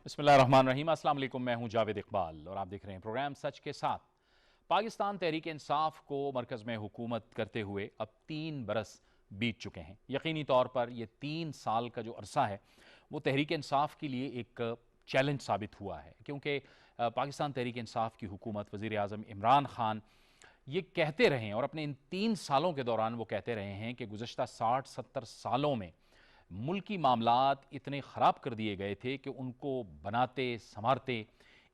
बिस्मिल्लाहिर्रहमानिर्रहीम। अस्सलाम वालेकुम। मैं हूं जावेद इकबाल और आप देख रहे हैं प्रोग्राम सच के साथ। पाकिस्तान तहरीक इंसाफ को मरकज़ में हुकूमत करते हुए अब 3 बरस बीत चुके हैं। यकीनी तौर पर यह 3 साल का जो अरसा है वो तहरीक इंसाफ के लिए एक चैलेंज साबित हुआ है, क्योंकि पाकिस्तान तहरीक इंसाफ की हुकूमत, वज़ीर आज़म इमरान खान ये कहते रहे हैं और अपने इन 3 सालों के दौरान वो कहते रहे हैं कि गुज़श्ता 60-70 सालों में मुल्की मामलात इतने ख़राब कर दिए गए थे कि उनको बनाते संवारते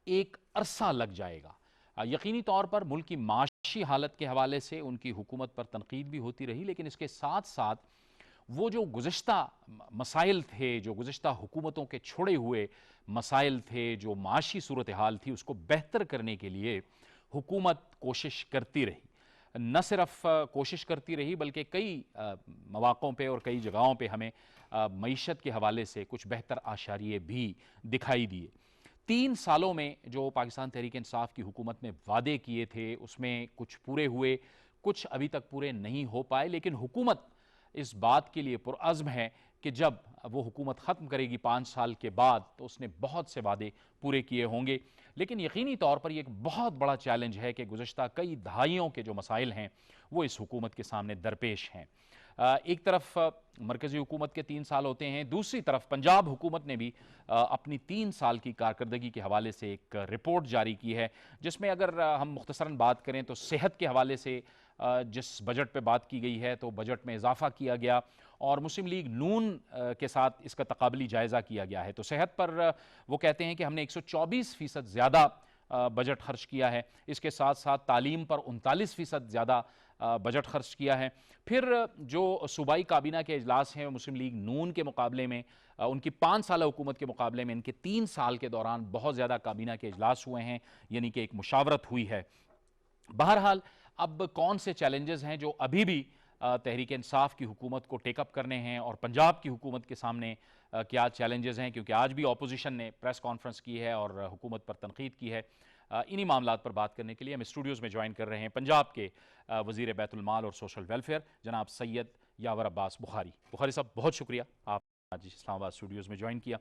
एक अरसा लग जाएगा। यकीनी तौर पर मुल्क की माशी हालत के हवाले से उनकी हुकूमत पर तनकीद भी होती रही, लेकिन इसके साथ साथ वो जो गुज़श्ता मसाइल थे, जो गुज़श्ता हुकूमतों के छोड़े हुए मसाइल थे, जो माशी सूरत हाल थी, उसको बेहतर करने के लिए हुकूमत कोशिश करती रही। न सिर्फ कोशिश करती रही बल्कि कई मौक़ों पे और कई जगहों पे हमें मईशत के हवाले से कुछ बेहतर आशारिये भी दिखाई दिए। 3 सालों में जो पाकिस्तान तहरीक इंसाफ की हुकूमत ने वादे किए थे उसमें कुछ पूरे हुए, कुछ अभी तक पूरे नहीं हो पाए, लेकिन हुकूमत इस बात के लिए पुरअज़्म है कि जब वो हुकूमत ख़त्म करेगी 5 साल के बाद तो उसने बहुत से वादे पूरे किए होंगे। लेकिन यकीनी तौर पर यह एक बहुत बड़ा चैलेंज है कि गुज़श्ता कई दहाइयों के जो मसाइल हैं वो इस हुकूमत के सामने दरपेश हैं। एक तरफ मरकज़ी हुकूमत के 3 साल होते हैं, दूसरी तरफ पंजाब हुकूमत ने भी अपनी 3 साल की कारकर्दगी के हवाले से एक रिपोर्ट जारी की है, जिसमें अगर हम मुख्तसरन बात करें तो सेहत के हवाले से जिस बजट पे बात की गई है तो बजट में इजाफा किया गया और मुस्लिम लीग नून के साथ इसका तकाबली जायज़ा किया गया है। तो सेहत पर वो कहते हैं कि हमने 124% ज़्यादा बजट खर्च किया है। इसके साथ साथ तालीम पर 39% ज़्यादा बजट खर्च किया है। फिर जो सूबाई काबीना के इजलास हैं मुस्लिम लीग नून के मुकाबले में, उनकी 5 साल हुकूमत के मुकाबले में इनके 3 साल के दौरान बहुत ज़्यादा काबीना के इजलास हुए हैं, यानी कि एक मुशावरत हुई है। बहरहाल अब कौन से चैलेंजेस हैं जो अभी भी तहरीक इंसाफ की हुकूमत को टेकअप करने हैं और पंजाब की हुकूमत के सामने क्या चैलेंजेस हैं, क्योंकि आज भी अपोजिशन ने प्रेस कॉन्फ्रेंस की है और हुकूमत पर तनकीद की है। इन्हीं मामलात पर बात करने के लिए हम स्टूडियोज़ में ज्वाइन कर रहे हैं पंजाब के वज़ीर बैतुल माल और सोशल वेलफेयर जनाब सैयद यावर अब्बास बुखारी। बुखारी साहब, बहुत शुक्रिया आप आज इस्लामाबाद स्टूडियोज़ में ज्वाइन किया।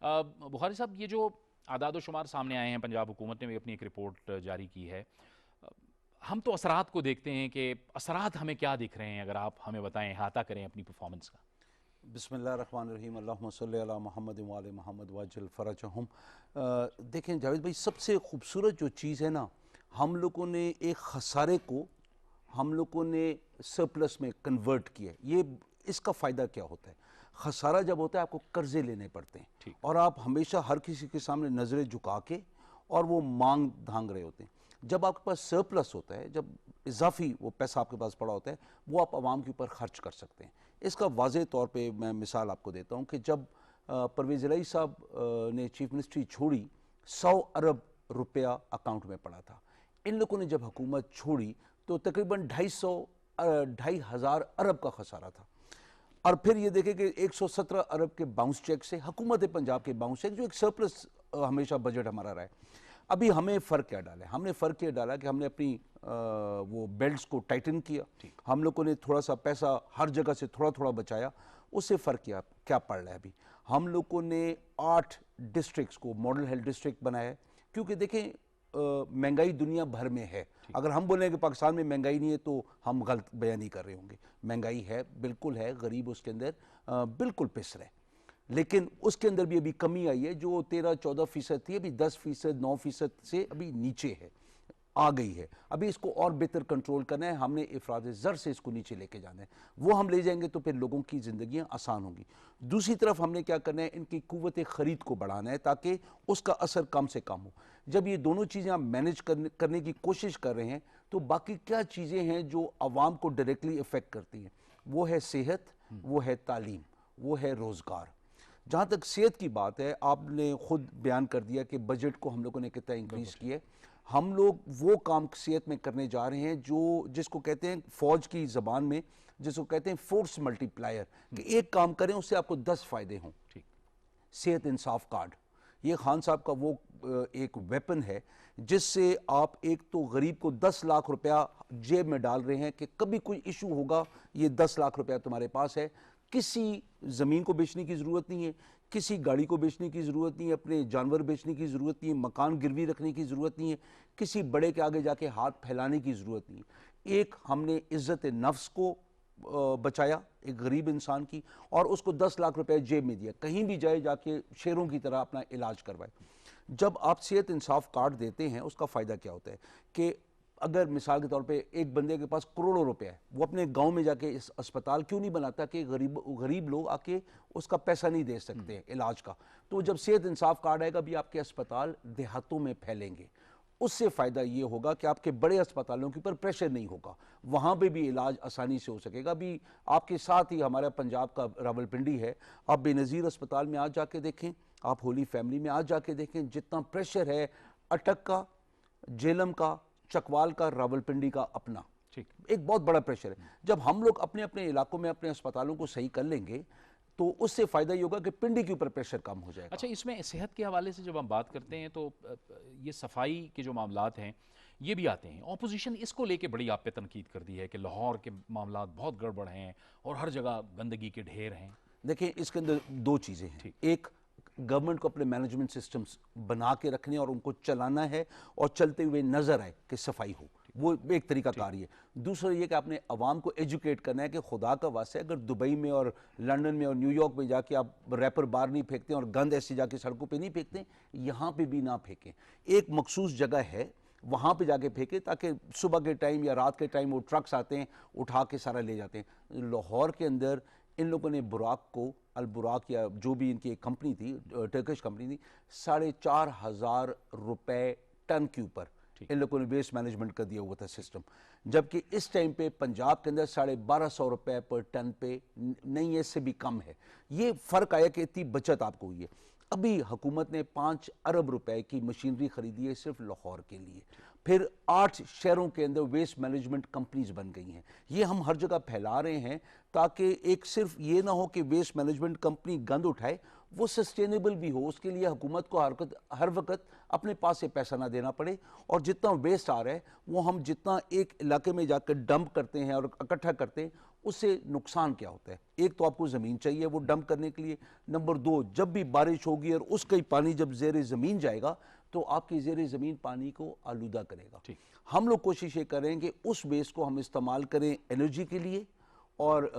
बुखारी साहब, ये जो आदाद शुमार सामने आए हैं, पंजाब हुकूमत ने भी अपनी एक रिपोर्ट जारी की है। हम तो असरात को देखते हैं कि असरात हमें क्या दिख रहे हैं, अगर आप हमें बताएं, अहाता करें अपनी परफॉर्मेंस का। बिस्मिल्लाहिर्रहमानिर्रहीम, अल्लाहुम्मा सल्ली अला मोहम्मद व आले मोहम्मद वअज्जल फ़रजहुम। देखें जावेद भाई, सबसे खूबसूरत जो चीज़ है ना, हम लोगों ने एक खसारे को हम लोगों ने सरप्लस में कन्वर्ट किया है। ये इसका फ़ायदा क्या होता है? खसारा जब होता है आपको कर्ज़े लेने पड़ते हैं और आप हमेशा हर किसी के सामने नज़रें झुका के और वो मांग धांग रहे होते हैं। जब आपके पास सरप्लस होता है, जब इजाफी वो पैसा आपके पास पड़ा होता है, वो आप आवाम के ऊपर खर्च कर सकते हैं। इसका वाज़े तौर पे मैं मिसाल आपको देता हूँ कि जब परवेज़ इलाही साहब ने चीफ मिनिस्ट्री छोड़ी, 100 अरब रुपया अकाउंट में पड़ा था। इन लोगों ने जब हुकूमत छोड़ी तो तकरीबन 2,500 अरब का खसारा था। और फिर ये देखें कि 117 अरब के बाउंस चेक से हुकूमत पंजाब के बाउंस चेक, जो एक सरप्लस हमेशा बजट हमारा रहा है। अभी हमें फ़र्क क्या डाला है? हमने फ़र्क ये डाला कि हमने अपनी वो बेल्ट्स को टाइटन किया। हम लोगों ने थोड़ा सा पैसा हर जगह से थोड़ा थोड़ा बचाया। उससे फ़र्क क्या पड़ रहा है? अभी हम लोगों ने 8 डिस्ट्रिक्ट्स को मॉडल हेल्थ डिस्ट्रिक्ट बनाया है, क्योंकि देखें महंगाई दुनिया भर में है। अगर हम बोलें कि पाकिस्तान में महंगाई नहीं है तो हम गलत बयानी कर रहे होंगे। महंगाई है, बिल्कुल है, गरीब उसके अंदर बिल्कुल पिस रहे, लेकिन उसके अंदर भी अभी कमी आई है। जो 13-14% थी, अभी 10%, 9% से अभी नीचे है, आ गई है। अभी इसको और बेहतर कंट्रोल करना है। हमने इफराद ज़र से इसको नीचे लेके जाना है। वो हम ले जाएंगे तो फिर लोगों की ज़िंदगियाँ आसान होंगी। दूसरी तरफ हमने क्या करना है, इनकी कुव्वत ख़रीद को बढ़ाना है ताकि उसका असर कम से कम हो। जब ये दोनों चीज़ें आप मैनेज करने की कोशिश कर रहे हैं तो बाकी क्या चीज़ें हैं जो आवाम को डायरेक्टली इफ़ेक्ट करती हैं? वो है सेहत, वो है तालीम, वो है रोज़गार। जहाँ तक सेहत की बात है, आपने खुद बयान कर दिया कि बजट को हम लोगों ने कितना इंक्रीज़ किया है। हम लोग वो काम सेहत में करने जा रहे हैं जो जिसको कहते हैं फ़ौज की ज़बान में जिसको कहते हैं फोर्स मल्टीप्लायर, कि एक काम करें उससे आपको 10 फ़ायदे हों। सेहत इंसाफ कार्ड, ये खान साहब का वो एक वेपन है जिससे आप एक तो गरीब को 10 लाख रुपया जेब में डाल रहे हैं कि कभी कोई इशू होगा, ये 10 लाख रुपया तुम्हारे पास है, किसी ज़मीन को बेचने की ज़रूरत नहीं है, किसी गाड़ी को बेचने की ज़रूरत नहीं है, अपने जानवर बेचने की ज़रूरत नहीं है, मकान गिरवी रखने की ज़रूरत नहीं है, किसी बड़े के आगे जाके हाथ फैलाने की ज़रूरत नहीं है। एक हमने इज़्ज़त नफ्स को बचाया, एक गरीब इंसान की, और उसको 10 लाख रुपए जेब में दिया, कहीं भी जाए जाके शेरों की तरह अपना इलाज करवाए। जब आप सेहत इंसाफ कार्ड देते हैं, उसका फ़ायदा क्या होता है कि अगर मिसाल के तौर पे एक बंदे के पास करोड़ों रुपए है, वो अपने गांव में जाके इस अस्पताल क्यों नहीं बनाता कि गरीब लोग आके उसका पैसा नहीं दे सकते हैं इलाज का। तो जब सेहत इंसाफ कार्ड आएगा, भी आपके अस्पताल देहातों में फैलेंगे, उससे फ़ायदा ये होगा कि आपके बड़े अस्पतालों के ऊपर प्रेशर नहीं होगा, वहाँ पे भी इलाज आसानी से हो सकेगा। अभी आपके साथ ही हमारा पंजाब का रावलपिंडी है, आप बेनज़ीर अस्पताल में आज जाके देखें, आप होली फैमिली में आज जाके देखें, जितना प्रेशर है अटक का, जेलम का, चकवाल का, रावलपिंडी का अपना, ठीक, एक बहुत बड़ा प्रेशर है। जब हम लोग अपने अपने इलाकों में अपने अस्पतालों को सही कर लेंगे तो उससे फ़ायदा ये होगा कि पिंडी के ऊपर प्रेशर कम हो जाएगा। अच्छा, इसमें सेहत के हवाले से जब हम बात करते हैं तो ये सफाई के जो मामलात हैं ये भी आते हैं। ऑपोजिशन इसको लेके बड़ी आप पे तनकीद कर दी है कि लाहौर के मामलात बहुत गड़बड़ हैं और हर जगह गंदगी के ढेर हैं। देखिए, इसके अंदर दो चीज़ें हैं। एक, गवर्नमेंट को अपने मैनेजमेंट सिस्टम्स बना के रखने और उनको चलाना है और चलते हुए नज़र आए कि सफाई हो, वो एक तरीका कार है। दूसरा ये कि आपने अवाम को एजुकेट करना है कि खुदा का वास्ते अगर दुबई में और लंदन में और न्यूयॉर्क में जाके आप रैपर बार नहीं फेंकते और गंद ऐसे जाके सड़कों पे नहीं फेंकते, यहाँ पे भी ना फेंकें। एक मखसूस जगह है, वहाँ पे जाके फेंके, ताकि सुबह के टाइम या रात के टाइम वो ट्रक्स आते हैं, उठा के सारा ले जाते हैं। लाहौर के अंदर इन लोगों ने बुराक को, अल बुराक या जो भी इनकी एक कंपनी थी, टर्किश कंपनी थी, 4,500 रुपए टन के ऊपर इन लोगों ने वेस्ट मैनेजमेंट का दिया हुआ था सिस्टम, जबकि इस टाइम पे पंजाब के अंदर 1250 रुपए पर टन पे नहीं है, इससे भी कम है। ये फ़र्क आया कि इतनी बचत आपको हुई है। अभी हुकूमत ने 5 अरब रुपए की मशीनरी खरीदी है सिर्फ लाहौर के लिए। फिर 8 शहरों के अंदर वेस्ट मैनेजमेंट कंपनीज बन गई हैं। ये हम हर जगह फैला रहे हैं ताकि एक सिर्फ ये ना हो कि वेस्ट मैनेजमेंट कंपनी गंद उठाए, वो सस्टेनेबल भी हो। उसके लिए हुकूमत को हर वक्त अपने पास से पैसा ना देना पड़े, और जितना वेस्ट आ रहा है वो हम जितना एक इलाके में जाकर डंप करते हैं और इकट्ठा करते हैं, उससे नुकसान क्या होता है। एक तो आपको ज़मीन चाहिए वो डंप करने के लिए, नंबर 2, जब भी बारिश होगी और उसका ही पानी जब ज़ेर ज़मीन जाएगा तो आपकी ज़ेर ज़मीन पानी को आलूदा करेगा। हम लोग कोशिश ये करें कि उस वेस्ट को हम इस्तेमाल करें एनर्जी के लिए और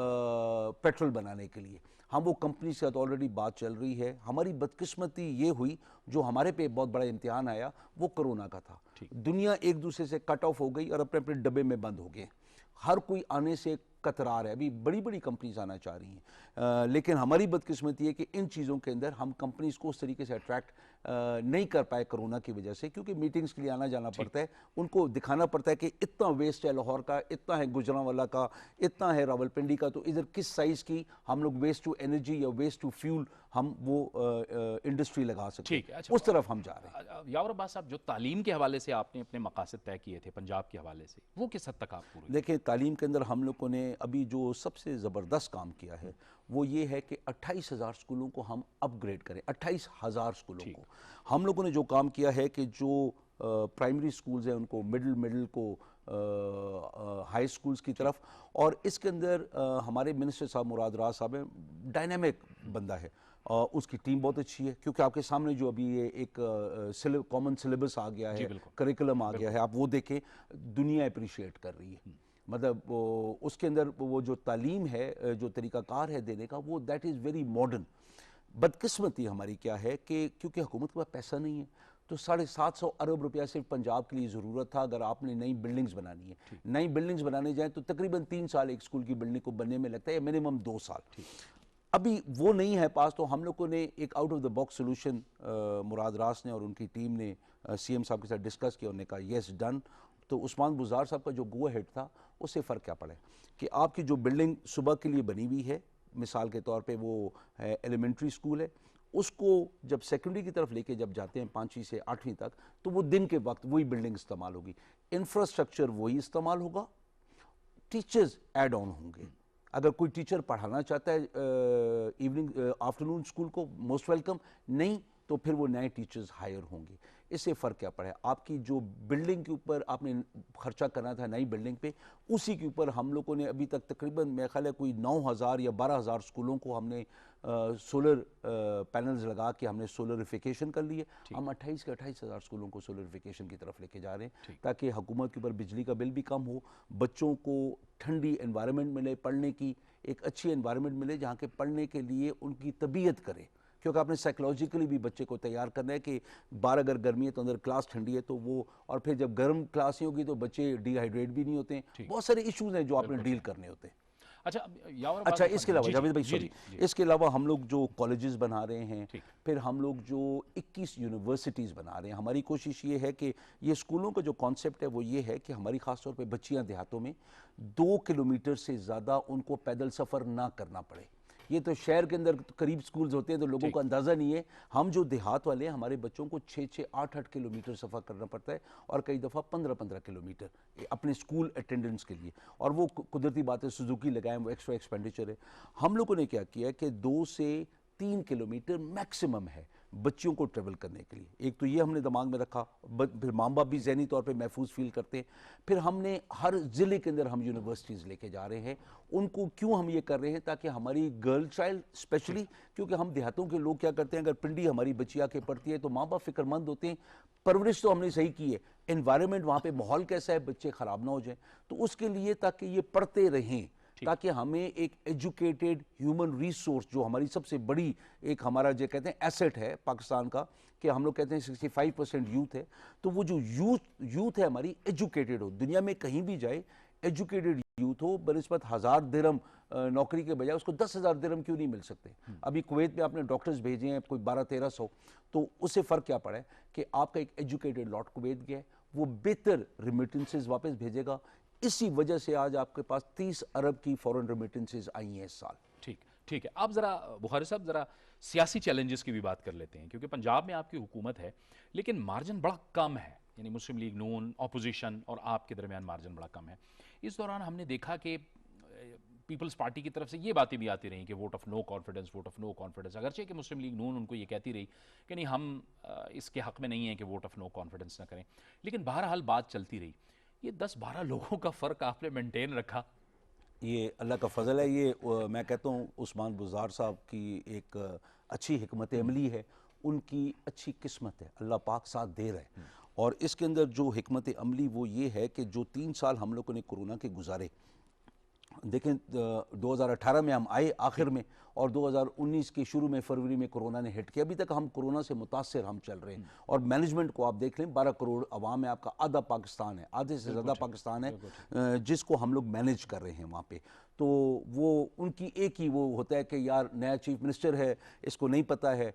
पेट्रोल बनाने के लिए। हम वो कंपनी से ऑलरेडी बात चल रही है। हमारी बदकिस्मती ये हुई, जो हमारे पे बहुत बड़ा इम्तिहान आया वो कोरोना का था। दुनिया एक दूसरे से कट ऑफ हो गई और अपने अपने डब्बे में बंद हो गए। हर कोई आने से कतरा रहा है। अभी बड़ी बड़ी कंपनीज आना चाह रही हैं, लेकिन हमारी बदकिस्मती है कि इन चीज़ों के अंदर हम कंपनीज को उस तरीके से अट्रैक्ट नहीं कर पाए कोरोना की वजह से, क्योंकि मीटिंग्स के लिए आना जाना पड़ता है, उनको दिखाना पड़ता है कि इतना वेस्ट है लाहौर का, इतना है गुजरांवाला का, इतना है रावलपिंडी का, तो इधर किस साइज़ की हम लोग वेस्ट टू एनर्जी या वेस्ट टू फ्यूल हम वो इंडस्ट्री लगा सकते हैं। अच्छा, उस तरफ हम जा रहे हैं। यावर अब्बास साहब, जो तालीम के हवाले से आपने अपने मकासद तय किए थे पंजाब के हवाले से, वो किस हद तक आप पूरे? देखिए, तालीम के अंदर हम लोगों ने अभी जो सबसे ज़बरदस्त काम किया है वो ये है कि 28,000 स्कूलों को हम अपग्रेड करें। 28,000 स्कूलों को हम लोगों ने जो काम किया है कि जो प्राइमरी स्कूल्स हैं उनको मिडिल को हाई स्कूल्स की तरफ, और इसके अंदर हमारे मिनिस्टर साहब मुराद राज साहब हैं, डायनामिक बंदा है, उसकी टीम बहुत अच्छी है, क्योंकि आपके सामने जो अभी ये एक कॉमन सिलेबस आ गया है, करिकुलम आ गया है, आप वो देखें, दुनिया अप्रिशिएट कर रही है। मतलब उसके अंदर वो जो तालीम है, जो तरीक़ाकार है देने का, वो दैट इज़ वेरी मॉडर्न। बदकिस्मती हमारी क्या है कि क्योंकि हुकूमत के पास पैसा नहीं है, तो 750 अरब रुपया सिर्फ पंजाब के लिए ज़रूरत था। अगर आपने नई बिल्डिंग्स बनानी है, नई बिल्डिंग्स बनाने जाए तो तकरीबन 3 साल एक स्कूल की बिल्डिंग को बनने में लगता है, मिनिमम 2 साल। अभी वो नहीं है पास, तो हम लोगों ने एक out of the box solution Murad Raas ने और उनकी टीम ने सीएम साहब के साथ डिस्कस किया। उन्होंने कहा येस डन। तो उस्मान बुज़ार साहब का जो गो हेड था, उससे फ़र्क क्या पड़े कि आपकी जो बिल्डिंग सुबह के लिए बनी हुई है, मिसाल के तौर पे वो एलिमेंट्री स्कूल है, उसको जब सेकेंडरी की तरफ लेके जब जाते हैं 5वीं से 8वीं तक, तो वो दिन के वक्त वही बिल्डिंग इस्तेमाल होगी, इंफ्रास्ट्रक्चर वही इस्तेमाल होगा, टीचर्स ऐड ऑन होंगे। अगर कोई टीचर पढ़ाना चाहता है इवनिंग आफ्टरनून स्कूल को, मोस्ट वेलकम, नहीं तो फिर वो नए टीचर्स हायर होंगे। इससे फ़र्क क्या पड़ा है? आपकी जो बिल्डिंग के ऊपर आपने खर्चा करना था नई बिल्डिंग पे, उसी के ऊपर हम लोगों ने अभी तक तकरीबन मेरा ख्याल है कोई 9,000 या 12,000 स्कूलों को हमने सोलर पैनल्स लगा के हमने सोलरिफिकेशन कर लिए। हम 28 के 28,000 स्कूलों को सोलरिफिकेशन की तरफ लेके जा रहे हैं ताकि हुकूमत के ऊपर बिजली का बिल भी कम हो, बच्चों को ठंडी एनवायरनमेंट मिले, पढ़ने की एक अच्छी एनवायरनमेंट मिले जहाँ के पढ़ने के लिए उनकी तबीयत करे, क्योंकि आपने साइकोलॉजिकली भी बच्चे को तैयार करना है कि बाहर अगर गर्मी है तो अंदर क्लास ठंडी है तो वो, और फिर जब गर्म क्लास ही होगी तो बच्चे डिहाइड्रेट भी नहीं होते हैं। बहुत सारे इश्यूज हैं जो आपने डील करने होते हैं। अच्छा, इसके अलावा जावेद भाई सॉरी, इसके अलावा हम लोग जो कॉलेजेस बना रहे हैं, फिर हम लोग जो 21 यूनिवर्सिटीज़ बना रहे हैं, हमारी कोशिश ये है कि ये स्कूलों का जो कॉन्सेप्ट है वो ये है कि हमारी ख़ास तौर पे बच्चियां देहातों में 2 किलोमीटर से ज़्यादा उनको पैदल सफ़र ना करना पड़े। ये तो शहर के अंदर करीब स्कूल्स होते हैं तो लोगों को अंदाज़ा नहीं है। हम जो देहात वाले हैं, हमारे बच्चों को 6-6, 8-8 किलोमीटर सफ़र करना पड़ता है और कई दफ़ा 15-15 किलोमीटर अपने स्कूल अटेंडेंस के लिए, और वो कुदरती बात है, सुजुकी लगाएं, वो एक्स्ट्रा एक्सपेंडिचर है। हम लोगों ने क्या किया कि 2 से 3 किलोमीटर मैक्सिमम है बच्चियों को ट्रेवल करने के लिए। एक तो ये हमने दिमाग में रखा, फिर माँ बाप भी ज़हनी तौर पे महफूज फील करते हैं। फिर हमने हर ज़िले के अंदर हम यूनिवर्सिटीज़ लेके जा रहे हैं उनको। क्यों हम ये कर रहे हैं? ताकि हमारी गर्ल चाइल्ड स्पेशली, क्योंकि हम देहातों के लोग क्या करते हैं, अगर पिंडी हमारी बच्ची आके पढ़ती है तो माँ बाप फिक्रमंद होते हैं, परवरिश तो हमने सही की है, एनवायरनमेंट वहाँ पे माहौल कैसा है, बच्चे ख़राब ना हो जाएं, तो उसके लिए ताकि ये पढ़ते रहें, ताकि हमें एक एजुकेटेड ह्यूमन रिसोर्स, जो हमारी सबसे बड़ी एक हमारा जो कहते हैं एसेट है पाकिस्तान का, कि हम लोग कहते हैं 65% यूथ है, तो वो जो यूथ है हमारी एजुकेटेड हो, दुनिया में कहीं भी जाए एजुकेटेड यूथ हो, बनिस्बत 1000 दिरहम नौकरी के बजाय उसको 10,000 दिरहम क्यों नहीं मिल सकते? अभी कुवैत में आपने डॉक्टर्स भेजे हैं कोई 1200-1300, तो उससे फ़र्क क्या पड़ा है कि आपका एक एजुकेटेड लॉट कुवैत गया है, वो बेहतर रिमिटेंसेज वापस भेजेगा। इसी वजह से आज आपके पास 30 अरब की फॉरेन रेमिटेंसेज आई हैं इस साल। ठीक है। आप ज़रा बुखारी साहब ज़रा सियासी चैलेंजेस की भी बात कर लेते हैं, क्योंकि पंजाब में आपकी हुकूमत है लेकिन मार्जिन बड़ा कम है, यानी मुस्लिम लीग नून, अपोजिशन और आपके दरमियान मार्जिन बड़ा कम है। इस दौरान हमने देखा कि पीपल्स पार्टी की तरफ से ये बातें भी आती रही कि vote of no confidence, vote of no confidence, अगरचे कि मुस्लिम लीग नून उनको ये कहती रही कि नहीं, हम इसके हक़ में नहीं है कि वोट ऑफ नो कॉन्फिडेंस ना करें, लेकिन बहरहाल बात चलती रही। ये 10-12 लोगों का फ़र्क आपने मेंटेन रखा। ये अल्लाह का फ़ज़ल है। ये मैं कहता हूँ उस्मान बुज़ार साहब की एक अच्छी हिकमत अमली है, उनकी अच्छी किस्मत है, अल्लाह पाक साथ दे रहा है। और इसके अंदर जो हिकमत अमली वो ये है कि जो 3 साल हम लोगों ने कोरोना के गुजारे, देखें 2018 में हम आए आखिर में, और 2019 के शुरू में फरवरी में कोरोना ने हिट किया। अभी तक हम कोरोना से मुतासर हम चल रहे हैं, और मैनेजमेंट को आप देख लें, 12 करोड़ अवाम है, आपका आधा पाकिस्तान है, आधे से ज़्यादा पाकिस्तान है जिसको हम लोग मैनेज कर रहे हैं वहाँ पे। तो वो उनकी एक ही वो होता है कि यार नया चीफ मिनिस्टर है, इसको नहीं पता है,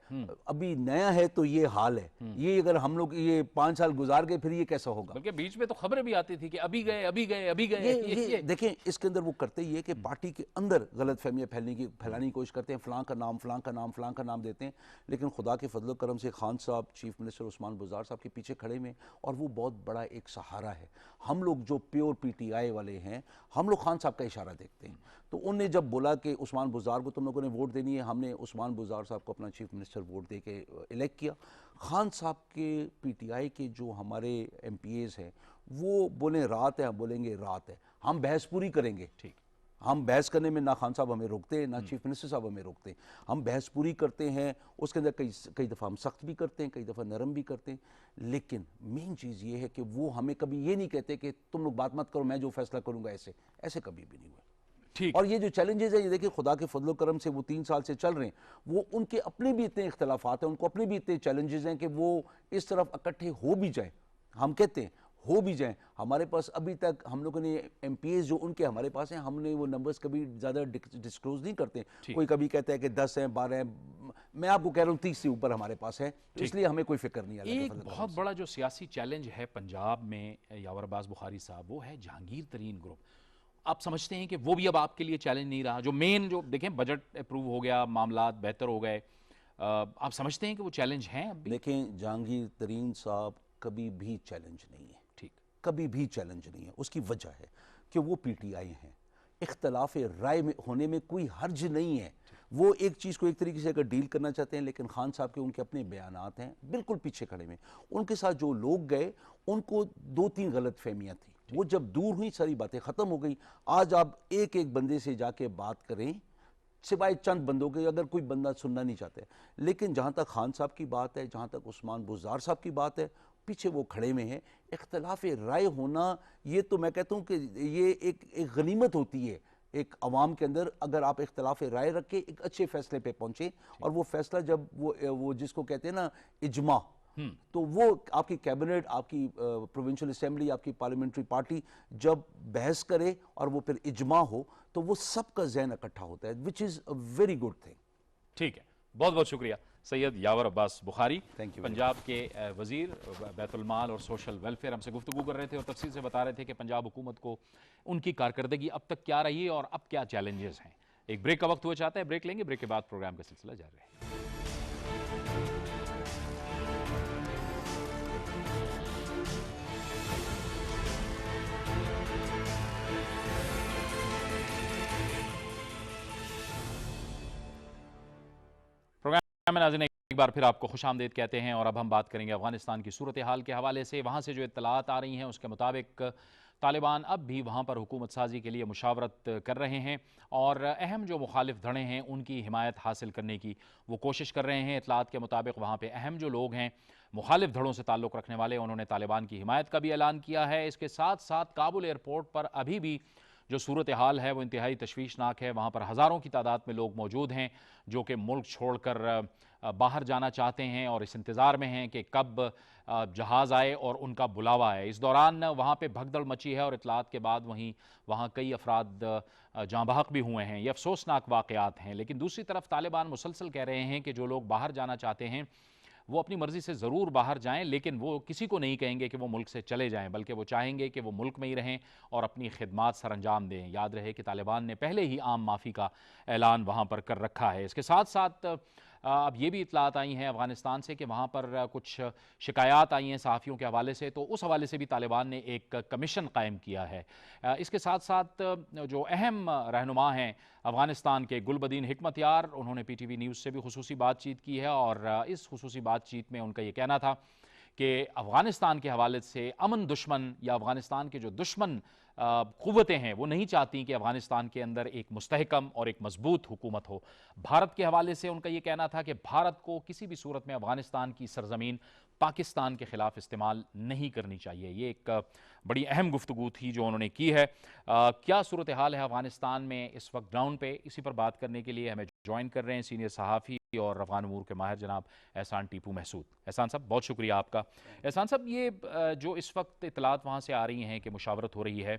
अभी नया है तो ये हाल है। ये अगर हम लोग ये 5 साल गुजार गए फिर ये कैसा होगा? बल्कि बीच में तो खबरें भी आती थी कि अभी गए अभी गए अभी गए। ये देखें, इसके अंदर वो करते ही है कि पार्टी के अंदर गलत फहमियाँ फैलाने की कोशिश करते हैं, फलां का नाम फलां का नाम फलां का नाम देते हैं, लेकिन खुदा के फजल करम से खान साहब चीफ मिनिस्टर उस्मान बुज़ार साहब के पीछे खड़े में, और वो बहुत बड़ा एक सहारा है। हम लोग जो प्योर PTI वाले हैं, हम लोग खान साहब का इशारा देखते हैं। तो उनने जब बोला कि उस्मान बुज़ार को तुम लोगों ने वोट देनी है, हमने उस्मान बुज़ार साहब को अपना चीफ मिनिस्टर वोट दे के इलेक्ट किया। खान साहब के PTI के जो हमारे MPAs हैं वो बोले रात है, हम बोलेंगे रात है, हम बहस पूरी करेंगे। ठीक, हम बहस करने में ना खान साहब हमें रोकते हैं, ना चीफ मिनिस्टर साहब हमें रोकते हैं, हम बहस पूरी करते हैं। उसके अंदर कई दफ़ा हम सख्त भी करते हैं, कई दफ़ा नरम भी करते हैं, लेकिन मेन चीज़ ये है कि वो हमें कभी ये नहीं कहते कि तुम लोग बात मत करो, मैं जो फैसला करूँगा ऐसे कभी भी नहीं हुआ। ठीक। और ये जो चैलेंजेस है, ये देखिए खुदा के फजलो करम से वो 3 साल से चल रहे हैं, वो उनके अपने भी इतने इख्तलाफात हैं, उनको अपने भी इतने चैलेंजेस हैं कि वो इस तरफ इकट्ठे हो भी जाए, हम कहते हैं हो भी जाएं। हमारे पास अभी तक हम लोगों ने MPAs जो उनके हमारे पास हैं, हमने वो नंबर्स कभी ज़्यादा डिस्क्लोज नहीं करते। कोई कभी कहता है कि 10 हैं, 12 हैं, मैं आपको कह रहा हूँ 30 से ऊपर हमारे पास है, तो इसलिए हमें कोई फिक्र नहीं है। एक बहुत बड़ा जो सियासी चैलेंज है पंजाब में यावर अब्बास बुखारी साहब, वो है जहांगीर तरीन ग्रुप। आप समझते हैं कि वो भी अब आपके लिए चैलेंज नहीं रहा? जो मेन जो देखें बजट अप्रूव हो गया, मामलात बेहतर हो गए, आप समझते हैं कि वो चैलेंज हैं अब भी? देखें, जहांगीर तरीन साहब कभी भी चैलेंज नहीं है, ठीक, कभी भी चैलेंज नहीं है। उसकी वजह है कि वो PTI हैं, इख्तलाफ राय में होने में कोई हर्ज नहीं है। वो एक चीज़ को एक तरीके से अगर डील करना चाहते हैं, लेकिन खान साहब के उनके अपने बयानात हैं बिल्कुल पीछे खड़े में। उनके साथ जो लोग गए उनको 2-3 गलत फहमियाँ थी, वो जब दूर हुई सारी बातें ख़त्म हो गई। आज आप एक एक बंदे से जाके बात करें, सिवाय चंद बंदों के, अगर कोई बंदा सुनना नहीं चाहता है। लेकिन जहाँ तक खान साहब की बात है, जहाँ तक उस्मान बुज़दार साहब की बात है, पीछे वो खड़े में हैं। इख्तलाफ राय होना, ये तो मैं कहता हूँ कि ये एक गनीमत होती है एक अवाम के अंदर, अगर आप इख्तलाफ राय रख के एक अच्छे फैसले पे पहुँचे। और वो फैसला जब वो जिसको कहते हैं ना इजमा, तो वो आपकी कैबिनेट, आपकी प्रोविंशियल असेंबली, आपकी पार्लियामेंट्री पार्टी जब बहस करे और वो फिर इजमा हो, तो वो सबका जहन इकट्ठा होता है, which is a very good thing. ठीक है, बहुत बहुत शुक्रिया सैयद यावर अब्बास बुखारी, Thank you. पंजाब के वजीर बैतुल माल और सोशल वेलफेयर, हमसे गुफ्तगू कर रहे थे और तफसील से बता रहे थे कि पंजाब हुकूमत को उनकी कारकर्दगी अब तक क्या रही है और अब क्या चैलेंजेस हैं। एक ब्रेक का वक्त हुआ चाहता है, ब्रेक लेंगे, ब्रेक के बाद प्रोग्राम का सिलसिला जारी रहेगा। प्रोग्राम में नाज़रीन एक बार फिर आपको खुशामदीद कहते हैं और अब हम बात करेंगे अफगानिस्तान की सूरत हाल के हवाले से। वहाँ से जो इत्तलात आ रही हैं उसके मुताबिक तालिबान अब भी वहाँ पर हुकूमत साजी के लिए मुशावरत कर रहे हैं और अहम जो मुखालिफ धड़े हैं उनकी हिमायत हासिल करने की वो कोशिश कर रहे हैं। इत्तलात के मुताबिक वहाँ पर अहम जो लोग हैं मुखालिफ धड़ों से ताल्लुक़ रखने वाले, उन्होंने तालिबान की हिमायत का भी ऐलान किया है। इसके साथ साथ काबुल एयरपोर्ट पर अभी भी जो सूरत हाल है वो इंतहाई तशवीशनाक है। वहाँ पर हज़ारों की तादाद में लोग मौजूद हैं जो कि मुल्क छोड़कर बाहर जाना चाहते हैं और इस इंतज़ार में हैं कि कब जहाज़ आए और उनका बुलावा आए। इस दौरान वहाँ पे भगदड़ मची है और इत्तलात के बाद वहाँ कई अफराद जाँ बहक भी हुए हैं। ये अफसोसनाक वाक़यात हैं। लेकिन दूसरी तरफ तालिबान मुसलसल कह रहे हैं कि जो लोग बाहर जाना चाहते हैं वो अपनी मर्ज़ी से ज़रूर बाहर जाएं, लेकिन वो किसी को नहीं कहेंगे कि वो मुल्क से चले जाएं, बल्कि वो चाहेंगे कि वो मुल्क में ही रहें और अपनी खिदमात सर अंजाम दें। याद रहे कि तालिबान ने पहले ही आम माफ़ी का ऐलान वहाँ पर कर रखा है। इसके साथ साथ अब ये भी इत्तलात आई हैं अफ़गानिस्तान से कि वहाँ पर कुछ शिकायत आई हैं सहाफ़ियों के हवाले से, तो उस हवाले से भी तालिबान ने एक कमीशन कायम किया है। इसके साथ साथ जो अहम रहनुमा हैं अफ़गानिस्तान के, गुलबदीन हिकमतयार, उन्होंने PTV न्यूज़ से भी खुसूसी बातचीत की है और इस खुसूसी बातचीत में उनका ये कहना था कि अफ़गानिस्तान के हवाले से अमन दुश्मन या अफ़गानिस्तान के जो दुश्मन क़ुव्वतें हैं वो नहीं चाहती कि अफ़गानिस्तान के अंदर एक मुस्तहकम और एक मजबूत हुकूमत हो। भारत के हवाले से उनका ये कहना था कि भारत को किसी भी सूरत में अफ़गानिस्तान की सरज़मीन पाकिस्तान के ख़िलाफ़ इस्तेमाल नहीं करनी चाहिए। ये एक बड़ी अहम गुफ्तगू थी जो उन्होंने की है। क्या सूरत हाल है अफ़गानिस्तान में इस वक्त ग्राउंड पे, इसी पर बात करने के लिए हमें ज्वाइन कर रहे हैं सीनियर सहाफ़ी और अफ़गान अमूर के माहिर जनाब एहसान टीपू महसूद। एहसान साहब बहुत शुक्रिया आपका। एहसान साहब, ये जो इस वक्त इत्तलात वहाँ से आ रही हैं कि मुशावरत हो रही है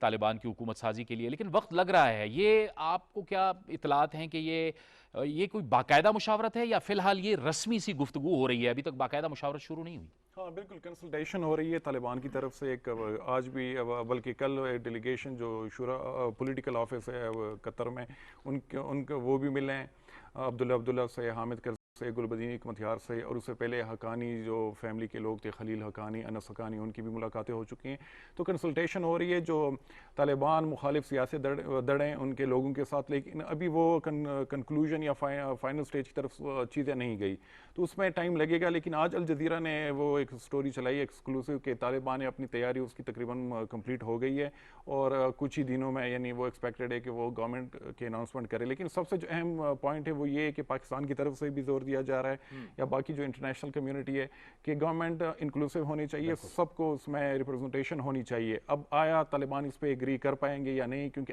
तालिबान की हुकूमत साजी के लिए, लेकिन वक्त लग रहा है, ये आपको क्या इत्तलात हैं कि ये कोई बाकायदा मुशावरत है या फ़िलहाल ये रस्मी सी गुफ्तगू हो रही है, अभी तक बाकायदा मुशावरत शुरू नहीं हुई? हाँ बिल्कुल, कंसल्टेशन हो रही है तालिबान की तरफ से। एक आज भी बल्कि कल डेलीगेशन जो शुरा पॉलिटिकल ऑफिस है कतर में, उनके वो भी मिले हैं, अब्दुल्ला से, हामिद करज़ई से, गुलबदीन हिकमतयार से, और उससे पहले हकानी जो फैमिली के लोग थे, खलील हकानी, अनस हकानी, उनकी भी मुलाकातें हो चुकी हैं। तो कंसल्टेशन हो रही है जो तालिबान मुखालिफ सियासी दड़ें उनके लोगों के साथ, लेकिन अभी वो कंक्लूजन या फाइनल स्टेज की तरफ चीज़ें नहीं गई, तो उसमें टाइम लगेगा। लेकिन आज अल जज़ीरा ने वो एक स्टोरी चलाई एक्सक्लूसिव कि तालिबान ने अपनी तैयारी उसकी तकरीबन कंप्लीट हो गई है और कुछ ही दिनों में, यानी वो एक्सपेक्टेड है कि वो गवर्नमेंट के अनाउंसमेंट करे। लेकिन सबसे जो अहम पॉइंट है वो ये है कि पाकिस्तान की तरफ से भी जोर दिया जा रहा है या बाकी जो इंटरनेशनल कम्युनिटी है कि गवर्नमेंट इंक्लूसिव होनी चाहिए, सबको उसमें रिप्रेजेंटेशन होनी चाहिए। अब आया तालिबान इस पे एग्री कर पाएंगे या नहीं, क्योंकि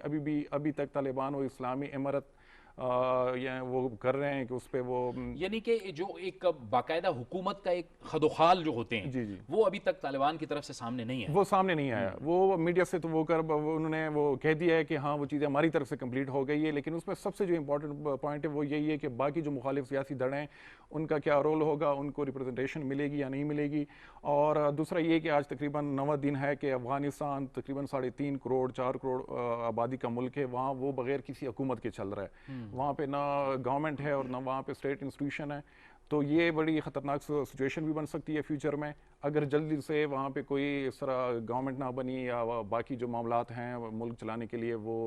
अभी तक तालिबान और इस्लामी इमारत या वो कर रहे हैं कि उस पे वो, यानी कि जो एक बाकायदा हुकूमत का एक खदोखाल जो होते हैं जी वो अभी तक तालिबान की तरफ से सामने नहीं है। वो सामने नहीं आया। वो मीडिया से तो उन्होंने वो कह दिया है कि हाँ वो चीज़ें हमारी तरफ से कंप्लीट हो गई है, लेकिन उसमें सबसे जो इंपॉर्टेंट पॉइंट है वो यही है कि बाकी जो मुखालिफ सियासी दड़ हैं उनका क्या रोल होगा, उनको रिप्रेजेंटेशन मिलेगी या नहीं मिलेगी। और दूसरा ये कि आज तकरीबन 9वां दिन है कि अफगानिस्तान तकरीबन 3.5 करोड़ 4 करोड़ आबादी का मुल्क है, वहाँ वो बगैर किसी हुकूमत के चल रहा है। वहाँ पे ना गवर्नमेंट है और ना वहाँ पे स्टेट इंस्टीट्यूशन है। तो ये बड़ी ख़तरनाक सिचुएशन भी बन सकती है फ्यूचर में अगर जल्दी से वहाँ पे कोई इस तरह गवर्नमेंट ना बनी या बाकी जो मामलात हैं मुल्क चलाने के लिए वो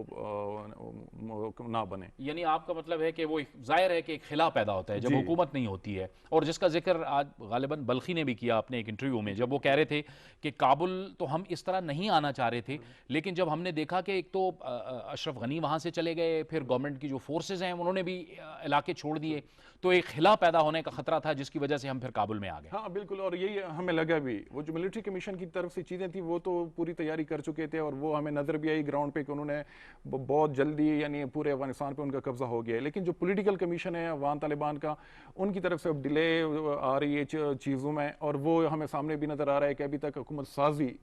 ना बने। यानी आपका मतलब है कि वो जाहिर है कि एक खिला पैदा होता है जब हुकूमत नहीं होती है, और जिसका जिक्र आज गालिबन बल्खी ने भी किया अपने एक इंटरव्यू में, जब वो कह रहे थे कि काबुल तो हम इस तरह नहीं आना चाह रहे थे, लेकिन जब हमने देखा कि एक तो अशरफ गनी वहाँ से चले गए, फिर गवर्नमेंट की जो फोर्सेज हैं उन्होंने भी इलाके छोड़ दिए, तो एक खिला पैदा होने का खतरा था जिसकी वजह से हम फिर काबुल में आ गए। हाँ बिल्कुल, और यही हमें लगा भी। वो जो मिलिट्री कमीशन की तरफ से चीज़ें थी वो तो पूरी तैयारी कर चुके थे, और वो हमें नज़र भी आई ग्राउंड पे कि उन्होंने बहुत जल्दी यानी पूरे अफगानिस्तान पे उनका कब्जा हो गया है। लेकिन जो पॉलिटिकल कमीशन है अफगान तालिबान का, उनकी तरफ से अब डिले आ रही है चीज़ों में, और वो हमें सामने भी नज़र आ रहा है कि अभी तक हुकूमत साजी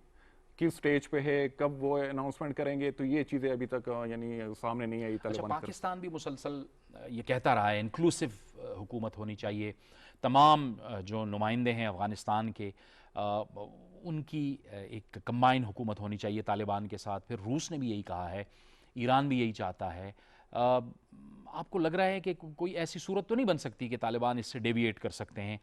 किस स्टेज पे है, कब वो अनाउंसमेंट करेंगे, तो ये चीज़ें अभी तक यानी सामने नहीं आई तालिबान। पाकिस्तान भी मुसलसल ये कहता रहा है इंक्लूसिव हुकूमत होनी चाहिए, तमाम जो नुमाइंदे हैं अफ़गानिस्तान के उनकी एक कंबाइन हुकूमत होनी चाहिए तालिबान के साथ। फिर रूस ने भी यही कहा है, ईरान भी यही चाहता है। आपको लग रहा है कि कोई ऐसी सूरत तो नहीं बन सकती कि तालिबान इससे डेविएट कर सकते हैं?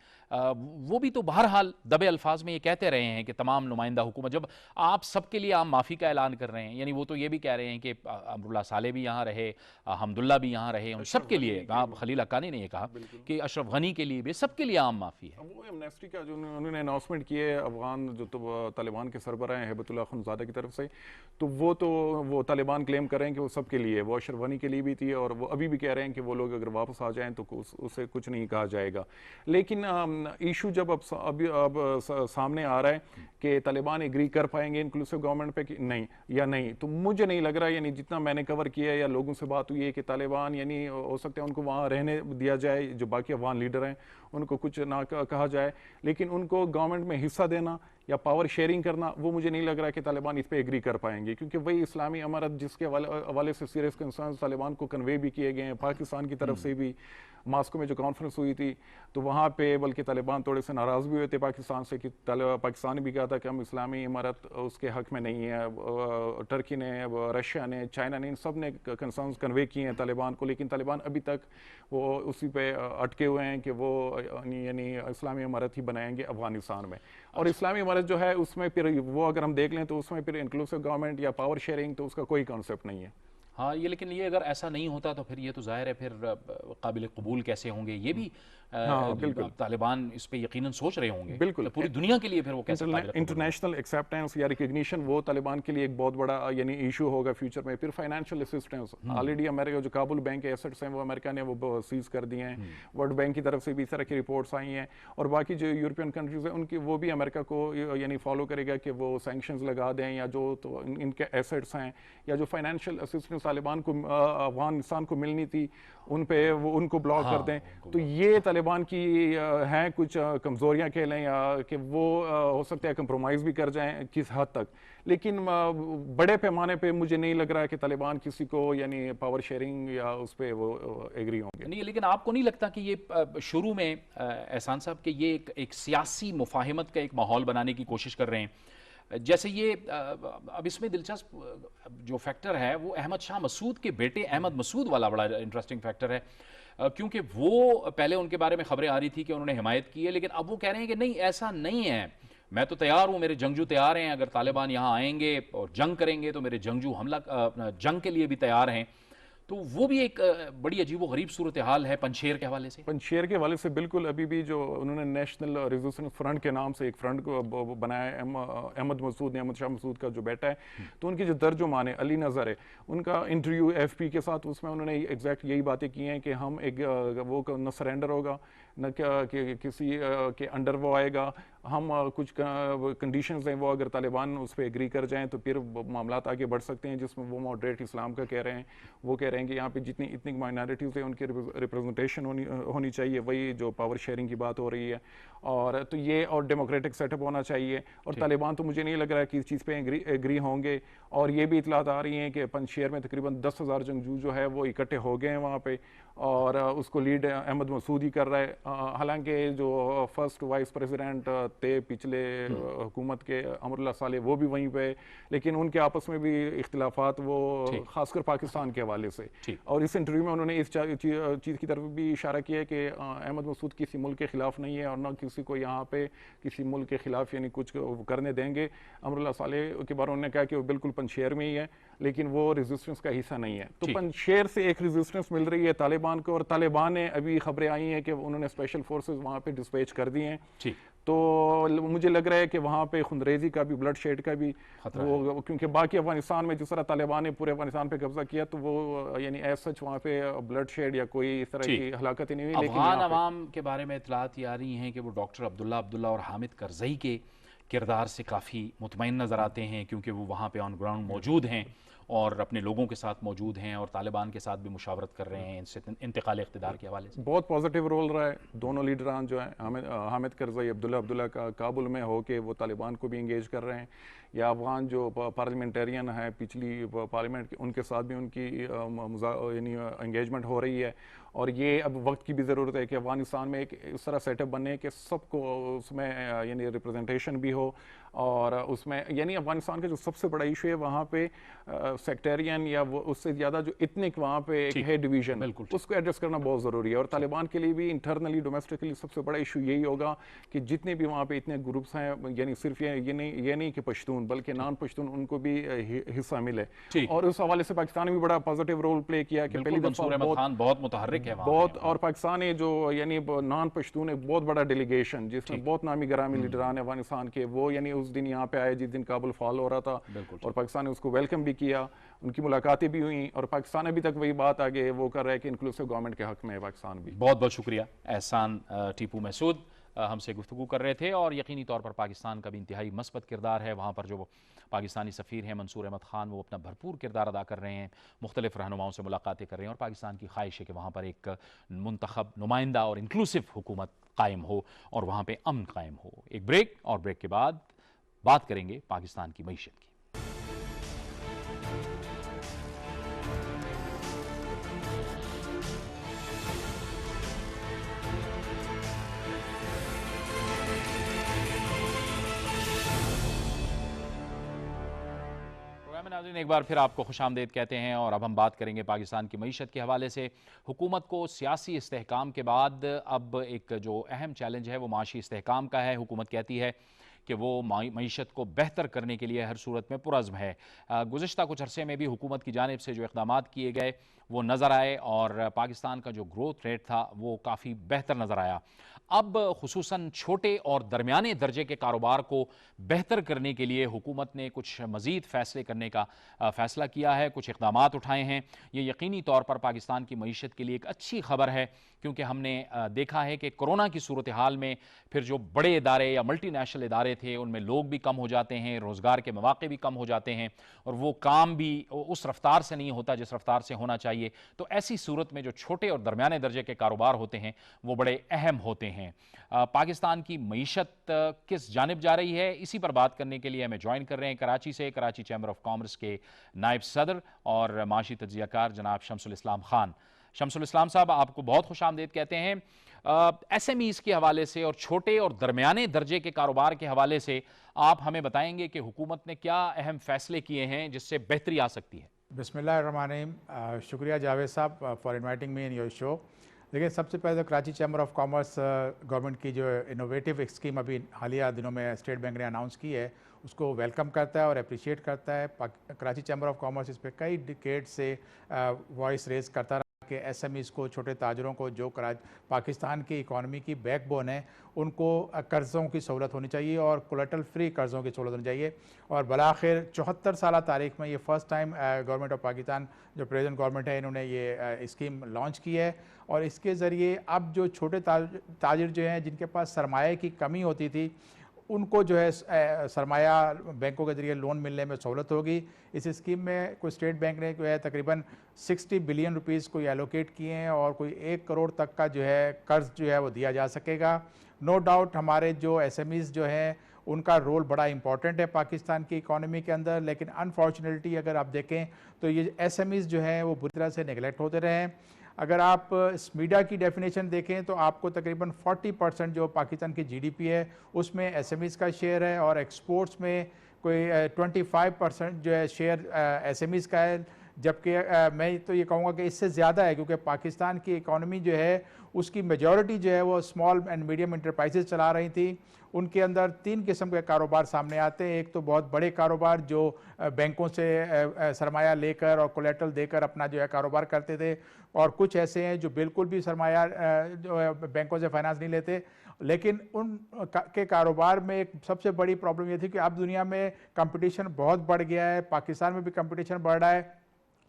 वो भी तो बहरहाल दबे अल्फाज में ये कहते रहे हैं कि तमाम नुमाइंदा हुकूमत, जब आप सबके लिए आम माफ़ी का ऐलान कर रहे हैं, यानी वो तो ये भी कह रहे हैं कि अमरुल्लाह साले भी यहाँ रहे, हमदुल्ला भी यहाँ रहे, उन सब के लिए, खलील हक्कानी ने ये कहा कि अशरफ गनी के लिए भी, सबके लिए आम माफ़ी है। वो एमनेस्टी का जो उन्होंने अनाउंसमेंट किए अफगान जो तो तालिबान के सरबराह हैं हेबतुल्लाह खुनज़ादा की तरफ से, तो वो तालिबान क्लेम कर रहे हैं कि वो सबके लिए, वो अशरफ गनी के लिए भी थी, और वो अभी भी कह रहे हैं कि वो लोग अगर वापस आ जाएं तो उससे कुछ नहीं कहा जाएगा। लेकिन इशू जब अब सामने आ रहा है कि तालिबान एग्री कर पाएंगे इंक्लूसिव गवर्नमेंट पे कि नहीं या नहीं, तो मुझे नहीं लग रहा, यानी जितना मैंने कवर किया या लोगों से बात हुई है कि तालिबान यानी हो सकता है उनको वहाँ रहने दिया जाए, जो बाकी अफगान लीडर हैं उनको कुछ ना कहा जाए, लेकिन उनको गवर्नमेंट में हिस्सा देना या पावर शेयरिंग करना, वो मुझे नहीं लग रहा कि तालिबान इस पे एग्री कर पाएंगे, क्योंकि वही इस्लामी अमारत जिसके हवाले से सीरियस कंसर्न तालिबान को कन्वे भी किए गए हैं पाकिस्तान की तरफ से भी। मास्को में जो कॉन्फ्रेंस हुई थी तो वहाँ पे बल्कि तालिबान थोड़े से नाराज़ भी हुए थे पाकिस्तान से, कि पाकिस्तान ने भी कहा था कि हम इस्लामी इमारत उसके हक में नहीं है। टर्की ने, रशिया ने, चाइना ने, इन सब ने कंसर्न्स कन्वे किए हैं तालिबान को, लेकिन तालिबान अभी तक वो उसी पे अटके हुए हैं कि वो यानी इस्लामी इमारत ही बनाएंगे अफगानिस्तान में। और इस्लामी इमारत जो है उसमें फिर वो अगर हम देख लें तो उसमें फिर इंक्लूसिव गवर्नमेंट या पावर शेयरिंग तो उसका कोई कॉन्सेप्ट नहीं है। हाँ, ये लेकिन ये अगर ऐसा नहीं होता तो फिर ये तो जाहिर है फिर काबिल कबूल कैसे होंगे, ये भी तालिबान इस पे यकीनन सोच रहे होंगे। बिल्कुल, तो पूरी दुनिया के लिए फिर वो कैसे इंटरनेशनल एक्सेप्टेंस या रिकग्निशन वो तालिबान के लिए एक बहुत बड़ा यानी इशू होगा फ्यूचर में। फिर फाइनेंशियल असिस्टेंस, ऑलरेडी अमेरिका जो काबुल बैंक के एसेट्स हैं वो अमेरिका ने वो सीज कर दिए हैं, वर्ल्ड बैंक की तरफ से भी इस तरह की रिपोर्ट्स आई हैं, और बाकी जो यूरोपियन कंट्रीज हैं उनकी वो भी अमेरिका को यानी फॉलो करेगा कि वो सैंक्शंस लगा दें, या जो तो इनके एसेट्स हैं या जो फाइनेंशियल असिस्टेंस तालिबान को अफगानिस्तान को मिलनी थी उन पे वो उनको ब्लॉक कर दें। तो ये तालिबान की हैं कुछ कमज़ोरियाँ कह लें, या कि वो हो सकता है कंप्रोमाइज़ भी कर जाएं किस हद तक, लेकिन बड़े पैमाने पे मुझे नहीं लग रहा है कि तालिबान किसी को यानी पावर शेयरिंग या उस पर वो एग्री होंगे। नहीं, लेकिन आपको नहीं लगता कि ये शुरू में एहसान साहब के ये एक सियासी मुफाहिमत का एक माहौल बनाने की कोशिश कर रहे हैं? जैसे ये अब इसमें दिलचस्प जो फैक्टर है वो अहमद शाह मसूद के बेटे अहमद मसूद वाला बड़ा इंटरेस्टिंग फैक्टर है, क्योंकि वो पहले उनके बारे में खबरें आ रही थी कि उन्होंने हिमायत की है, लेकिन अब वो कह रहे हैं कि नहीं ऐसा नहीं है, मैं तो तैयार हूँ, मेरे जंगजू तैयार हैं, अगर तालिबान यहाँ आएंगे और जंग करेंगे तो मेरे जंगजू जंग के लिए भी तैयार हैं। तो वो भी एक बड़ी अजीब व गरीब सूरत हाल है पंजशेर के हवाले से। पंजशेर के हवाले से बिल्कुल अभी भी जो उन्होंने नेशनल रेजिस्टेंस फ्रंट के नाम से एक फ्रंट को बनाया है, अहमद मसूद ने, अहमद शाह मसूद का जो बेटा है, तो उनकी जो तर्जुमान है अली नज़र है, उनका इंटरव्यू FP के साथ, उसमें उन्होंने एग्जैक्ट यही बातें की हैं कि हम एक वो न सरेंडर होगा, न कि किसी के अंडर वो आएगा, हम कुछ कंडीशंस हैं वो अगर तालिबान उस पर एग्री कर जाएं तो फिर मामलात आगे बढ़ सकते हैं, जिसमें वो मॉडरेट इस्लाम का कह रहे हैं। वो कह रहे हैं कि यहाँ पे जितनी इतनी माइनॉरिटीज़ हैं उनकी रिप्रेजेंटेशन होनी चाहिए, वही जो पावर शेयरिंग की बात हो रही है, और तो ये और डेमोक्रेटिक सेटअप होना चाहिए। और तालिबान तो मुझे नहीं लग रहा है कि इस चीज़ पे एग्री होंगे। और ये भी इतलात आ रही हैं कि पंजशेर में तकरीबन 10,000 जंगजू जो है वो इकट्ठे हो गए हैं वहाँ पे, और उसको लीड अहमद मसूद ही कर रहा है। हालांकि जो फर्स्ट वाइस प्रेसिडेंट थे पिछले हुकूमत के अमरुल्लाह सालेह वो भी वहीं पे, लेकिन उनके आपस में भी इख्तिलाफात वो खासकर पाकिस्तान के हवाले से। और इस इंटरव्यू में उन्होंने इस चीज़ की तरफ भी इशारा किया कि अहमद मसूद किसी मुल्क के खिलाफ नहीं है और न किसी को यहाँ पे किसी मुल्क के खिलाफ यानी कुछ करने देंगे। अमरुल्लाह सालेह के बारे में उन्होंने कहा कि वो बिल्कुल पंजशेर में ही है, लेकिन वो रेजिस्टेंस का हिस्सा नहीं है। तो पंजशेर से एक रेजिस्टेंस मिल रही है तालिबान को, और तालिबान ने अभी खबरें आई हैं कि उन्होंने स्पेशल फोर्सेस वहाँ पे डिस्पैच कर दिए हैं। तो मुझे लग रहा है कि वहाँ पे खुंदरेजी का भी, ब्लड शेड का भी वो, क्योंकि बाकी अफगानिस्तान में जिस तरह तालिबान ने पूरे अफगानिस्तान पे कब्जा किया तो वो यानी एज सच वहाँ पे ब्लड शेड या कोई इस तरह की हलाकत नहीं हुई। लेकिन अफगान अवाम के बारे में इतलात ये आ रही हैं कि वो डॉक्टर अब्दुल्ला और हामिद करजई के किरदार से काफ़ी मुतमईन नज़र आते हैं, क्योंकि वो वहाँ पे ऑन ग्राउंड मौजूद हैं और अपने लोगों के साथ मौजूद हैं और तालिबान के साथ भी मुशावरत कर रहे हैं इनसे इंतकाल इख्तिदार के हवाले से। बहुत पॉजिटिव रोल रहा है दोनों लीडरान जो हैं, हामिद करजई अब्दुल्ला का काबुल में हो के वो तालिबान को भी इंगेज कर रहे हैं, या अफगान जो पार्लियामेंटेरियन है पिछली पार्लियामेंट उनके साथ भी उनकी यानी इंगेजमेंट हो रही है। और ये अब वक्त की भी ज़रूरत है कि अफगानिस्तान में एक इस तरह सेटअप बने कि सबको उसमें यानी रिप्रेजेंटेशन भी हो, और उसमें यानी अफगानिस्तान का जो सबसे बड़ा इशू है वहाँ पे सेक्टेरियन या वो उससे ज़्यादा जो इतनिक वहाँ पे एक है डिवीजन, उसको एड्रेस करना बहुत ज़रूरी है। और तालिबान के लिए भी इंटरनली डोमेस्टिकली सबसे बड़ा इशू यही होगा कि जितने भी वहाँ पे इतने ग्रुप्स हैं, यानी सिर्फ ये नहीं कि पश्तून बल्कि नॉन पश्तून उनको भी हिस्सा मिले। और उस हवाले से पाकिस्तान ने भी बड़ा पॉजिटिव रोल प्ले किया कि पहली दफा बहुत मुतहर्रिक है बहुत, और पाकिस्तान ने जो यानी नॉन पश्तून एक बहुत बड़ा डेलीगेशन जिसमें बहुत नामी गरामी लीडरान है अफगानिस्तान के, वो यानी उस दिन यहाँ पे आए जिस दिन काबुल फॉल हो रहा था, और पाकिस्तान ने उसको वेलकम भी किया, उनकी मुलाकातें भी हुई, और पाकिस्तान अभी तक वही बात आगे वो कर रहा है कि इंक्लूसिव गवर्नमेंट के हक में है पाकिस्तान भी। बहुत बहुत शुक्रिया एहसान टीपू महसूद हमसे गुफ्तगू कर रहे थे। और यकीनी तौर पर पाकिस्तान का भी इंतहाई मस्बत किरदार है वहाँ पर। जो पाकिस्तानी सफ़ीर हैं मंसूर अहमद ख़ान, वो अपना भरपूर किरदार अदा कर रहे हैं, मुख्तलिफ रहनुमाओं से मुलाकातें कर रहे हैं, और पाकिस्तान की ख्वाहिश है कि वहाँ पर एक मुंतखब नुमाइंदा और इंक्लूसिव हुकूमत कायम हो और वहाँ पर अमन कायम हो। एक ब्रेक, और ब्रेक के बाद बात करेंगे पाकिस्तान की मईशत की। नाज़रीन, एक बार फिर आपको खुशामदीद कहते हैं, और अब हम बात करेंगे पाकिस्तान की मईशत के हवाले से। हुकूमत को सियासी इस्तेहकाम के बाद अब एक जो अहम चैलेंज है वो माशी इस्तेहकाम का है। हुकूमत कहती है कि वो मईशत को बेहतर करने के लिए हर सूरत में पुरज़्म है। गुज़िश्ता कुछ अरसे में भी हुकूमत की जानिब से जो इक़दामात किए गए वो नज़र आए, और पाकिस्तान का जो ग्रोथ रेट था वो काफ़ी बेहतर नज़र आया। अब खुसूसन छोटे और दरमियाने दर्जे के कारोबार को बेहतर करने के लिए हुकूमत ने कुछ मज़ीद फ़ैसले करने का फ़ैसला किया है, कुछ इक़दामात उठाए हैं। ये यकीनी तौर पर पाकिस्तान की मईशत के लिए एक अच्छी खबर है, क्योंकि हमने देखा है कि कोरोना की सूरत हाल में फिर जो बड़े इदारे या मल्टी नेशनल इदारे थे उनमें लोग भी कम हो जाते हैं, रोज़गार के मौक़े भी कम हो जाते हैं, और वो काम भी उस रफ्तार से नहीं होता जिस रफ्तार से होना चाहिए। तो ऐसी सूरत में जो छोटे और दरमियाने दर्जे के कारोबार होते हैं वो बड़े अहम होते हैं। पाकिस्तान की मईशत किस जानिब जा रही है, इसी पर बात करने के लिए हमें ज्वाइन कर रहे हैं कराची से कराची चैम्बर ऑफ कॉमर्स के नायब सदर और माशी तज्ज़ियाकार जनाब शमसुल इस्लाम खान। शमसुल इस्लाम साहब, आपको बहुत खुशामदीद कहते हैं। SMEs के हवाले से और छोटे और दरमियाने दर्जे के कारोबार के हवाले से आप हमें बताएंगे कि हुकूमत ने क्या अहम फैसले किए हैं जिससे बेहतरी आ सकती है। बिस्मिल्लाहिर्रहमानिर्रहीम, शुक्रिया जावेद साहब for inviting me in your show. देखिए, सबसे पहले तो Karachi chamber of commerce government की जो इनोवेटिव एक स्कीम अभी हालिया दिनों में स्टेट बैंक ने अनाउंस की है उसको वेलकम करता है और अप्रिशिएट करता है। कराची चैम्बर ऑफ कॉमर्स इस पर कई डिकेड से वॉइस रेज करता रहा कि SMEs को, छोटे ताजरों को, जो पाकिस्तान की इकॉनमी की बैकबोन है, उनको कर्ज़ों की सहूलत होनी चाहिए और कोलेटरल फ्री कर्ज़ों की सहूलत होनी चाहिए। और बलाखिर 74 साल तारीख में ये first time government of Pakistan जो प्रेजेंट गवर्नमेंट है इन्होंने ये स्कीम लॉन्च की है। और इसके ज़रिए अब जो छोटे ताजिर जो हैं जिनके पास सरमाए की कमी होती थी उनको जो है सरमाया बैंकों के ज़रिए लोन मिलने में सहूलत होगी। इस स्कीम में कोई स्टेट बैंक ने जो है तकरीबन 60 बिलियन रुपीज़ को एलोकेट किए हैं और कोई 1 करोड़ तक का जो है कर्ज़ जो है वो दिया जा सकेगा। नो डाउट हमारे जो SMEs जो हैं उनका रोल बड़ा इंपॉर्टेंट है पाकिस्तान की इकॉनमी के अंदर, लेकिन अनफॉर्चुनेटली अगर आप देखें तो ये SMEs जो हैं वो बुरी तरह से नेगलेक्ट होते रहे हैं। अगर आप स्मीडा की डेफिनेशन देखें तो आपको तकरीबन 40% जो पाकिस्तान की जीडीपी है उसमें एसएमईज का शेयर है, और एक्सपोर्ट्स में कोई 25% जो है शेयर एसएमईज का है। जबकि मैं तो ये कहूँगा कि इससे ज़्यादा है, क्योंकि पाकिस्तान की इकॉनमी जो है उसकी मेजॉरिटी जो है वो स्मॉल एंड मीडियम इंटरप्राइजेज चला रही थी। उनके अंदर 3 किस्म के कारोबार सामने आते हैं। एक तो बहुत बड़े कारोबार जो बैंकों से सरमाया लेकर और कोलेटरल देकर अपना जो है कारोबार करते थे, और कुछ ऐसे हैं जो बिल्कुल भी सरमाया जो है बैंकों से फाइनेंस नहीं लेते। लेकिन उन के कारोबार में एक सबसे बड़ी प्रॉब्लम ये थी कि अब दुनिया में कंपटीशन बहुत बढ़ गया है, पाकिस्तान में भी कंपटीशन बढ़ रहा है,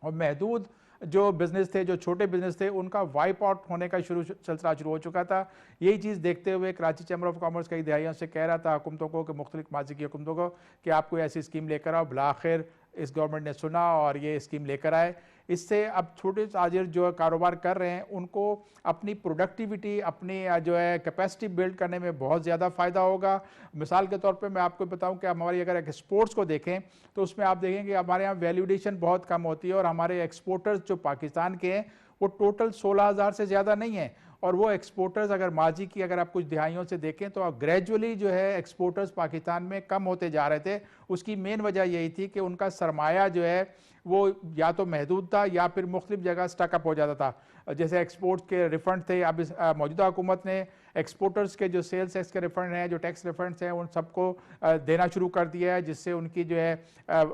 और महदूद जो बिज़नेस थे, जो छोटे बिज़नेस थे, उनका वाइप आउट होने का सिलसिला शुरू हो चुका था। यही चीज़ देखते हुए कराची चैम्बर ऑफ कॉमर्स कई दहाइयों से कह रहा था हुकूमतों को कि मुख्तलिफ माजी की हुकूमतों को कि आप कोई ऐसी स्कीम लेकर आओ। बिलाखिर इस गवर्नमेंट ने सुना और ये स्कीम लेकर आए। इससे अब छोटे ताजिर जो कारोबार कर रहे हैं उनको अपनी प्रोडक्टिविटी, अपनी जो है कैपेसिटी बिल्ड करने में बहुत ज़्यादा फ़ायदा होगा। मिसाल के तौर पे मैं आपको बताऊं कि हमारी अगर एक्सपोर्ट्स को देखें तो उसमें आप देखेंगे हमारे यहाँ वैल्यूडेशन बहुत कम होती है, और हमारे एक्सपोर्टर्स जो पाकिस्तान के हैं वो टोटल 16,000 से ज़्यादा नहीं है। और वो एक्सपोर्टर्स अगर माजी की अगर आप कुछ दिहाइयों से देखें तो अब ग्रेजुअली जो है एक्सपोर्टर्स पाकिस्तान में कम होते जा रहे थे। उसकी मेन वजह यही थी कि उनका सरमाया जो है वो या तो महदूद था या फिर मुख्तलिफ जगह स्टकअप हो जाता था। जैसे एक्सपोर्ट के रिफंड थे, अब इस मौजूदा हुकूमत ने एक्सपोर्टर्स के जो सेल्स टैक्स के रिफंड हैं, जो टैक्स रिफंड्स हैं, उन सबको देना शुरू कर दिया है, जिससे उनकी जो है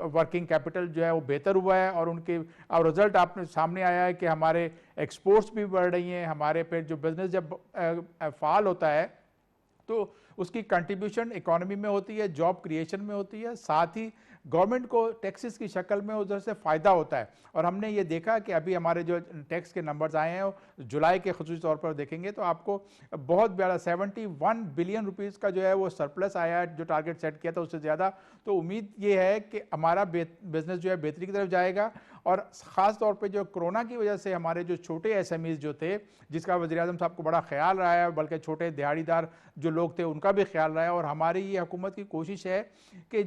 वर्किंग कैपिटल जो है वो बेहतर हुआ है। और उनके अब रिजल्ट आपने सामने आया है कि हमारे एक्सपोर्ट्स भी बढ़ रही हैं। हमारे पे जो बिज़नेस जब फ़ाल होता है तो उसकी कंट्रीब्यूशन इकोनॉमी में होती है, जॉब क्रिएशन में होती है, साथ ही गवर्नमेंट को टैक्सेस की शक्ल में उधर से फ़ायदा होता है। और हमने ये देखा कि अभी हमारे जो टैक्स के नंबर्स आए हैं जुलाई के खुसूसी तौर पर देखेंगे तो आपको बहुत बड़ा 71 बिलियन रुपीज़ का जो है वो सरप्लस आया है, जो टारगेट सेट किया था उससे ज़्यादा। तो उम्मीद ये है कि हमारा बिज़नेस जो है बेहतरी की तरफ जाएगा। और ख़ास तौर पे जो कोरोना की वजह से हमारे जो छोटे एसएमईज़ जो थे, जिसका वज़ीर-ए-आज़म साहब को बड़ा ख्याल रहा है, बल्कि छोटे दिहाड़ीदार जो लोग थे उनका भी ख्याल रहा है। और हमारी ये हुकूमत की कोशिश है कि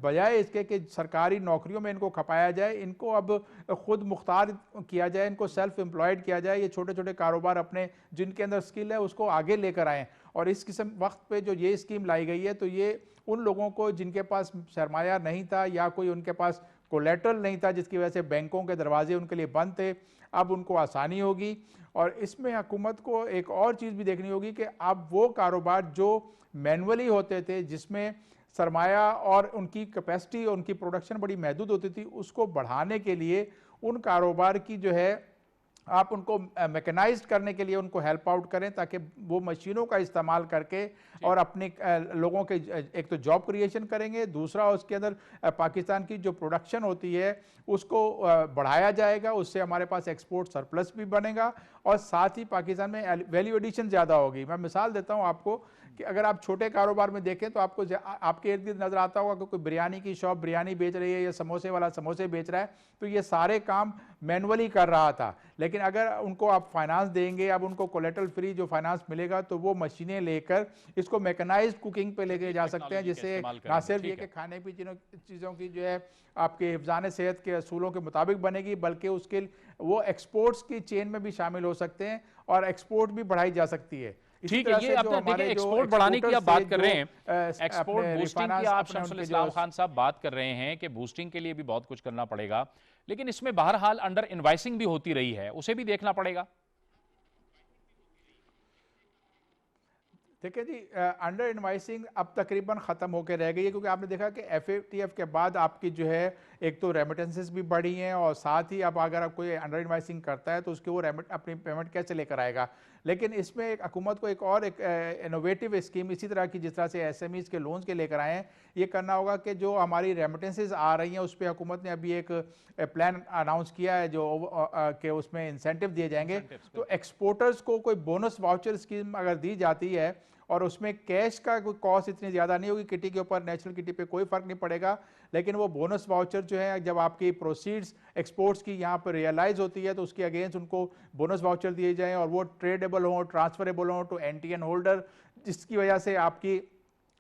बजाय इसके कि सरकारी नौकरियों में इनको खपाया जाए, इनको अब ख़ुद मुख्तार किया जाए, इनको सेल्फ एम्प्लॉयड किया जाए। ये छोटे छोटे कारोबार अपने जिनके अंदर स्किल है उसको आगे लेकर आएँ। और इस किस्म वक्त पे जो ये स्कीम लाई गई है तो ये उन लोगों को जिनके पास सरमाया नहीं था या कोई उनके पास कोलेटरल नहीं था, जिसकी वजह से बैंकों के दरवाजे उनके लिए बंद थे, अब उनको आसानी होगी। और इसमें हुकूमत को एक और चीज़ भी देखनी होगी कि अब वो कारोबार जो मैनुअली होते थे, जिसमें सरमाया और उनकी कैपेसिटी और उनकी प्रोडक्शन बड़ी महदूद होती थी, उसको बढ़ाने के लिए उन कारोबार की जो है आप उनको मैकेनाइज्ड करने के लिए उनको हेल्प आउट करें, ताकि वो मशीनों का इस्तेमाल करके और अपने लोगों के एक तो जॉब क्रिएशन करेंगे, दूसरा उसके अंदर पाकिस्तान की जो प्रोडक्शन होती है उसको बढ़ाया जाएगा। उससे हमारे पास एक्सपोर्ट सरप्लस भी बनेगा और साथ ही पाकिस्तान में वैल्यू एडिशन ज़्यादा होगी। मैं मिसाल देता हूँ आपको कि अगर आप छोटे कारोबार में देखें तो आपको आपके इर्द गिर्द नज़र आता होगा कि कोई बिरयानी की शॉप बिरयानी बेच रही है या समोसे वाला समोसे बेच रहा है, तो ये सारे काम मैनुअली कर रहा था। लेकिन अगर उनको आप फाइनेंस देंगे, अब उनको कोलेटरल फ्री जो फाइनेंस मिलेगा, तो वो मशीनें लेकर इसको मैकेनाइज्ड कुकिंग पे लेके जा सकते हैं, जिससे ना सिर्फ ये कि खाने पीने चीज़ों की जो है आपके हिफ्ज़ान सेहत के असूलों के मुताबिक बनेगी, बल्कि उसके वो एक्सपोर्ट्स की चेन में भी शामिल हो सकते हैं और एक्सपोर्ट भी बढ़ाई जा सकती है। ठीक है, ये आप देखिए एक्सपोर्ट बढ़ाने की आप बात कर रहे हैं, एक्सपोर्ट बूस्टिंग की आप शमसुल इस्लाम खान साहब बात कर रहे हैं कि बूस्टिंग के लिए भी बहुत कुछ करना पड़ेगा, लेकिन इसमें बहरहाल अंडर इनवाइसिंग भी होती रही है, उसे भी देखना पड़ेगा। देखिए जी, अंडर इनवाइसिंग अब तकरीबन ख़त्म होकर रह गई है, क्योंकि आपने देखा कि FATF के बाद आपकी जो है एक तो रेमिटेंसेस भी बढ़ी हैं और साथ ही अब अगर आप कोई अंडर इनवाइसिंग करता है तो उसके वो अपनी पेमेंट कैसे लेकर आएगा। लेकिन इसमें एक हुकूमत को एक और एक इनोवेटिव स्कीम इसी तरह की जिस तरह से SMEs के लोन्स के लेकर आए हैं, ये करना होगा कि जो हमारी रेमिटेंसेस आ रही हैं उस पर हुकूमत ने अभी एक प्लान अनाउंस किया है जो कि उसमें इंसेंटिव दिए जाएंगे। तो एक्सपोर्टर्स को कोई बोनस वाउचर स्कीम अगर दी जाती है और उसमें कैश का कोई कॉस्ट इतनी ज़्यादा नहीं होगी, किटी के ऊपर नेशनल किटी पे कोई फ़र्क नहीं पड़ेगा, लेकिन वो बोनस वाउचर जो है जब आपकी प्रोसीड्स एक्सपोर्ट्स की यहाँ पर रियलाइज़ होती है तो उसके अगेंस्ट उनको बोनस वाउचर दिए जाएँ और वो ट्रेडेबल हों, ट्रांसफरेबल हों टू NTN होल्डर, जिसकी वजह से आपकी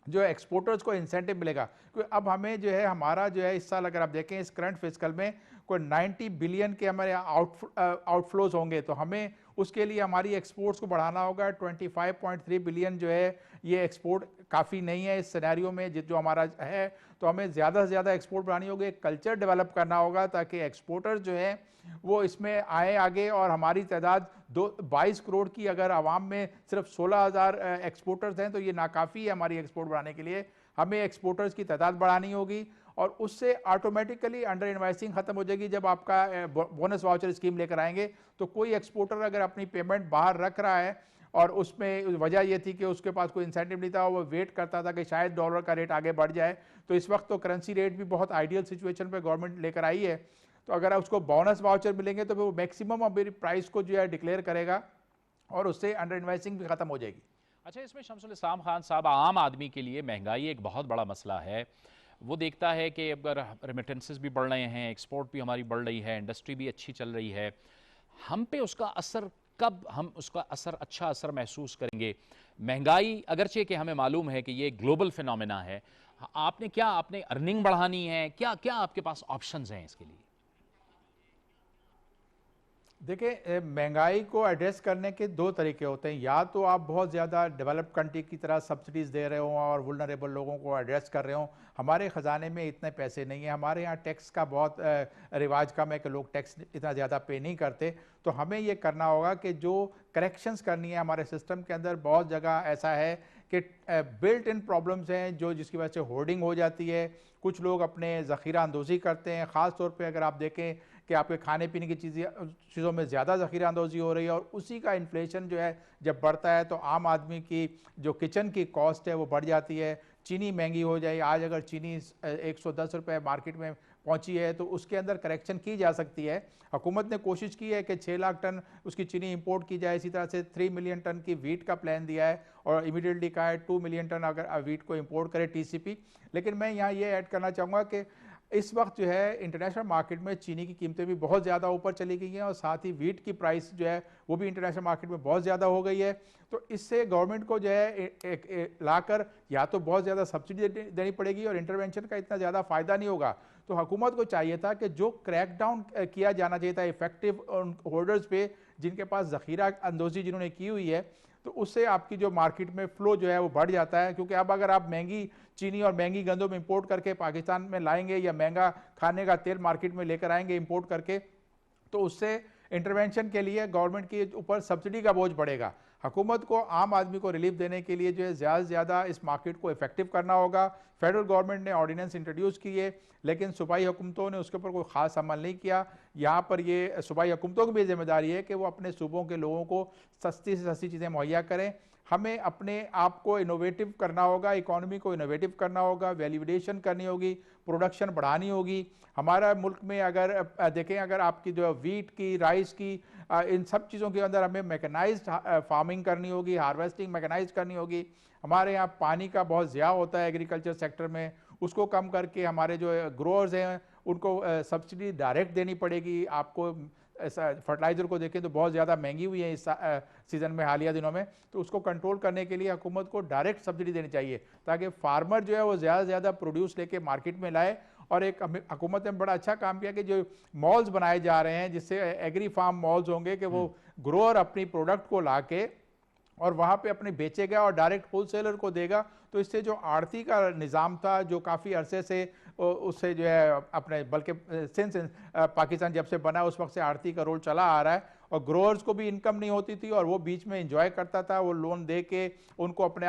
जो एक्सपोर्टर्स को इंसेंटिव मिलेगा। क्योंकि अब हमें जो है हमारा जो है इस साल अगर आप देखें इस करंट फिस्कल में कोई 90 बिलियन के हमारे आउटफ्लोज होंगे, तो हमें उसके लिए हमारी एक्सपोर्ट्स को बढ़ाना होगा। 25.3 बिलियन जो है ये एक्सपोर्ट काफ़ी नहीं है इस सिनेरियो में जो हमारा है, तो हमें ज़्यादा से ज़्यादा एक्सपोर्ट बढ़ानी होगी, एक कल्चर डेवलप करना होगा ताकि एक्सपोर्टर जो है वो इसमें आए आगे। और हमारी तादाद 22 करोड़ की अगर आवाम में सिर्फ 16,000 एक्सपोर्टर्स हैं तो ये नाकाफ़ी है हमारी एक्सपोर्ट बढ़ाने के लिए। हमें एक्सपोर्टर्स की तादाद बढ़ानी होगी और उससे ऑटोमेटिकली अंडर इन्वाइसिंग खत्म हो जाएगी। जब आपका बोनस वाउचर स्कीम लेकर आएंगे तो कोई एक्सपोर्टर अगर अपनी पेमेंट बाहर रख रहा है और उसमें वजह यह थी कि उसके पास कोई इंसेंटिव नहीं था, वो वेट करता था कि शायद डॉलर का रेट आगे बढ़ जाए, तो इस वक्त तो करेंसी रेट भी बहुत आइडियल सिचुएशन पे गवर्नमेंट लेकर आई है। तो अगर उसको बोनस वाउचर मिलेंगे तो फिर वो मैक्सिमम अपनी प्राइस को जो है डिक्लेयर करेगा और उससे अंडर इन्वाइसिंग भी खत्म हो जाएगी। अच्छा, इसमें शमसुल इस्लाम खान साहब, आम आदमी के लिए महंगाई एक बहुत बड़ा मसला है। वो देखता है कि अगर रेमिटेंसेस भी बढ़ रहे हैं, एक्सपोर्ट भी हमारी बढ़ रही है, इंडस्ट्री भी अच्छी चल रही है, हम पे उसका असर कब हम उसका असर अच्छा असर महसूस करेंगे? महंगाई अगरचे कि हमें मालूम है कि ये ग्लोबल फिनोमेना है, आपने अर्निंग बढ़ानी है, क्या क्या आपके पास ऑप्शंस हैं इसके लिए? देखिए, महंगाई को एड्रेस करने के दो तरीके होते हैं। या तो आप बहुत ज़्यादा डेवलप कंट्री की तरह सब्सिडीज़ दे रहे हो और वुल्नरेबल लोगों को एड्रेस कर रहे हो। हमारे ख़जाने में इतने पैसे नहीं है, हमारे यहाँ टैक्स का बहुत रिवाज कम है कि लोग टैक्स इतना ज़्यादा पे नहीं करते। तो हमें ये करना होगा कि जो करेक्शंस करनी है हमारे सिस्टम के अंदर, बहुत जगह ऐसा है कि बिल्ट इन प्रॉब्लम्स हैं जो जिसकी वजह से होर्डिंग हो जाती है। कुछ लोग अपने ज़ख़ीरा अंदोज़ी करते हैं, ख़ास तौर पे अगर आप देखें कि आपके खाने पीने की चीज़ों में ज़्यादा ज़ख़ीरा अंदोज़ी हो रही है और उसी का इन्फ्लेशन जो है जब बढ़ता है तो आम आदमी की जो किचन की कॉस्ट है वो बढ़ जाती है। चीनी महंगी हो जाए, आज अगर चीनी 110 रुपये मार्केट में पहुंची है तो उसके अंदर करेक्शन की जा सकती है। हुकूमत ने कोशिश की है कि 6 लाख टन उसकी चीनी इंपोर्ट की जाए। इसी तरह से 3 मिलियन टन की वीट का प्लान दिया है और इमीडिएटली कहा है 2 मिलियन टन अगर वीट को इंपोर्ट करे टीसीपी। लेकिन मैं यहाँ ये ऐड करना चाहूँगा कि इस वक्त जो है इंटरनेशनल मार्केट में चीनी की कीमतें भी बहुत ज़्यादा ऊपर चली गई हैं और साथ ही वीट की प्राइस जो है वो भी इंटरनेशनल मार्केट में बहुत ज़्यादा हो गई है। तो इससे गवर्नमेंट को जो है लाकर या तो बहुत ज़्यादा सब्सिडी देनी पड़ेगी और इंटरवेंशन का इतना ज़्यादा फ़ायदा नहीं होगा। तो हुकूमत को चाहिए था कि जो क्रैकडाउन किया जाना चाहिए था इफेक्टिव होल्डर्स पे जिनके पास ज़ख़ीरा अंदोज़ी जिन्होंने की हुई है, तो उससे आपकी जो मार्केट में फ़्लो जो है वो बढ़ जाता है। क्योंकि अब अगर आप महंगी चीनी और महंगी गंदम इंपोर्ट करके पाकिस्तान में लाएंगे या महंगा खाने का तेल मार्केट में लेकर आएंगे इंपोर्ट करके, तो उससे इंटरवेंशन के लिए गवर्नमेंट के ऊपर सब्सिडी का बोझ बढ़ेगा। हुकूमत को आम आदमी को रिलीफ देने के लिए जो है ज़्यादा से ज़्यादा इस मार्केट को इफेक्टिव करना होगा। फेडरल गवर्नमेंट ने ऑर्डिनेंस इंट्रोड्यूस किए लेकिन सूबाई हुकूमतों ने उसके ऊपर कोई ख़ास अमल नहीं किया। यहाँ पर ये सूबाई हुकूमतों की भी जिम्मेदारी है कि वो अपने सूबों के लोगों को सस्ती से सस्ती चीज़ें मुहैया करें। हमें अपने आप को इनोवेटिव करना होगा, इकोनॉमी को इनोवेटिव करना होगा, वैल्यूएशन करनी होगी, प्रोडक्शन बढ़ानी होगी। हमारा मुल्क में अगर देखें, अगर आपकी जो वीट की, राइस की, इन सब चीज़ों के अंदर हमें मैकेनाइज्ड फार्मिंग करनी होगी, हार्वेस्टिंग मैकेनाइज करनी होगी। हमारे यहाँ पानी का बहुत ज़्यादा होता है एग्रीकल्चर सेक्टर में, उसको कम करके हमारे जो ग्रोअर्स हैं उनको सब्सिडी डायरेक्ट देनी पड़ेगी। आपको फर्टिलाइज़र को देखें तो बहुत ज़्यादा महंगी हुई है इस सीज़न में, हालिया दिनों में, तो उसको कंट्रोल करने के लिए हुकूमत को डायरेक्ट सब्सिडी देनी चाहिए ताकि फार्मर जो है वो ज़्यादा से ज़्यादा प्रोड्यूस लेके मार्केट में लाए। और एक हुकूमत ने बड़ा अच्छा काम किया कि जो मॉल्स बनाए जा रहे हैं जिससे एग्री फार्म मॉल्स होंगे कि वो ग्रोअर अपनी प्रोडक्ट को ला के और वहाँ पे अपने बेचेगा और डायरेक्ट होलसेलर को देगा। तो इससे जो आड़ती का निज़ाम था जो काफ़ी अरसे से उससे जो है अपने बल्कि सिंस पाकिस्तान जब से बना उस वक्त से आड़ती का रोल चला आ रहा है और ग्रोअर्स को भी इनकम नहीं होती थी और वो बीच में एंजॉय करता था, वो लोन दे के उनको अपने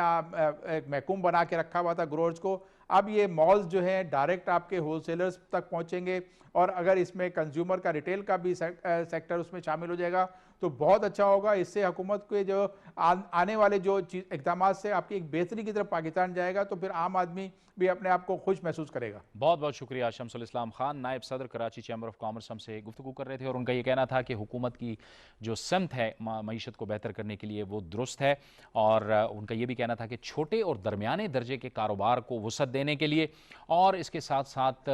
एक महकूम बना के रखा हुआ था ग्रोअर्स को। अब ये मॉल्स जो हैं डायरेक्ट आपके होलसेलर्स तक पहुँचेंगे और अगर इसमें कंज्यूमर का रिटेल का भी सेक्टर उसमें शामिल हो जाएगा तो बहुत अच्छा होगा। इससे हुकूमत के जो आने वाले जो इक़दामात से आपकी एक बेहतरी की तरफ पाकिस्तान जाएगा तो फिर आम आदमी भी अपने आप को खुश महसूस करेगा। बहुत बहुत शुक्रिया शमसुल इस्लाम खान, नायब सदर कराची चैम्बर ऑफ कॉमर्स, हमसे गुफ्तगू कर रहे थे और उनका ये कहना था कि हुकूमत की जो समत है मईशत को बेहतर करने के लिए वो दुरुस्त है और उनका ये भी कहना था कि छोटे और दरमियाने दर्जे के कारोबार को वसअत देने के लिए और इसके साथ साथ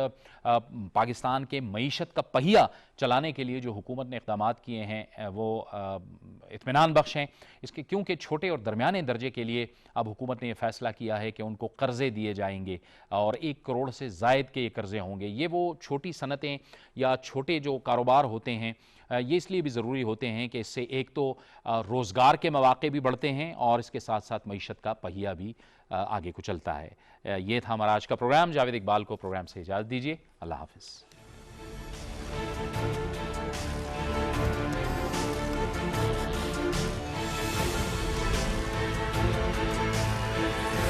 पाकिस्तान के मईशत का पहिया चलाने के लिए जो हुकूमत ने इक़दाम किए हैं वो इत्मीनान बख्श हैं। इसके क्योंकि छोटे और दरमियाने दर्जे के लिए अब हुकूमत ने यह फ़ैसला किया है कि उनको कर्ज़े दिए जाएंगे और 1 करोड़ से ज़ायद के ये कर्ज़े होंगे। ये वो छोटी सनतें या छोटे जो कारोबार होते हैं ये इसलिए भी ज़रूरी होते हैं कि इससे एक तो रोज़गार के मौक़े भी बढ़ते हैं और इसके साथ साथ मईशत का पहिया भी आगे को चलता है। ये था हमारा आज का प्रोग्राम। जावेद इकबाल को प्रोग्राम से इजाज़त दीजिए। अल्लाह हाफ़िज़।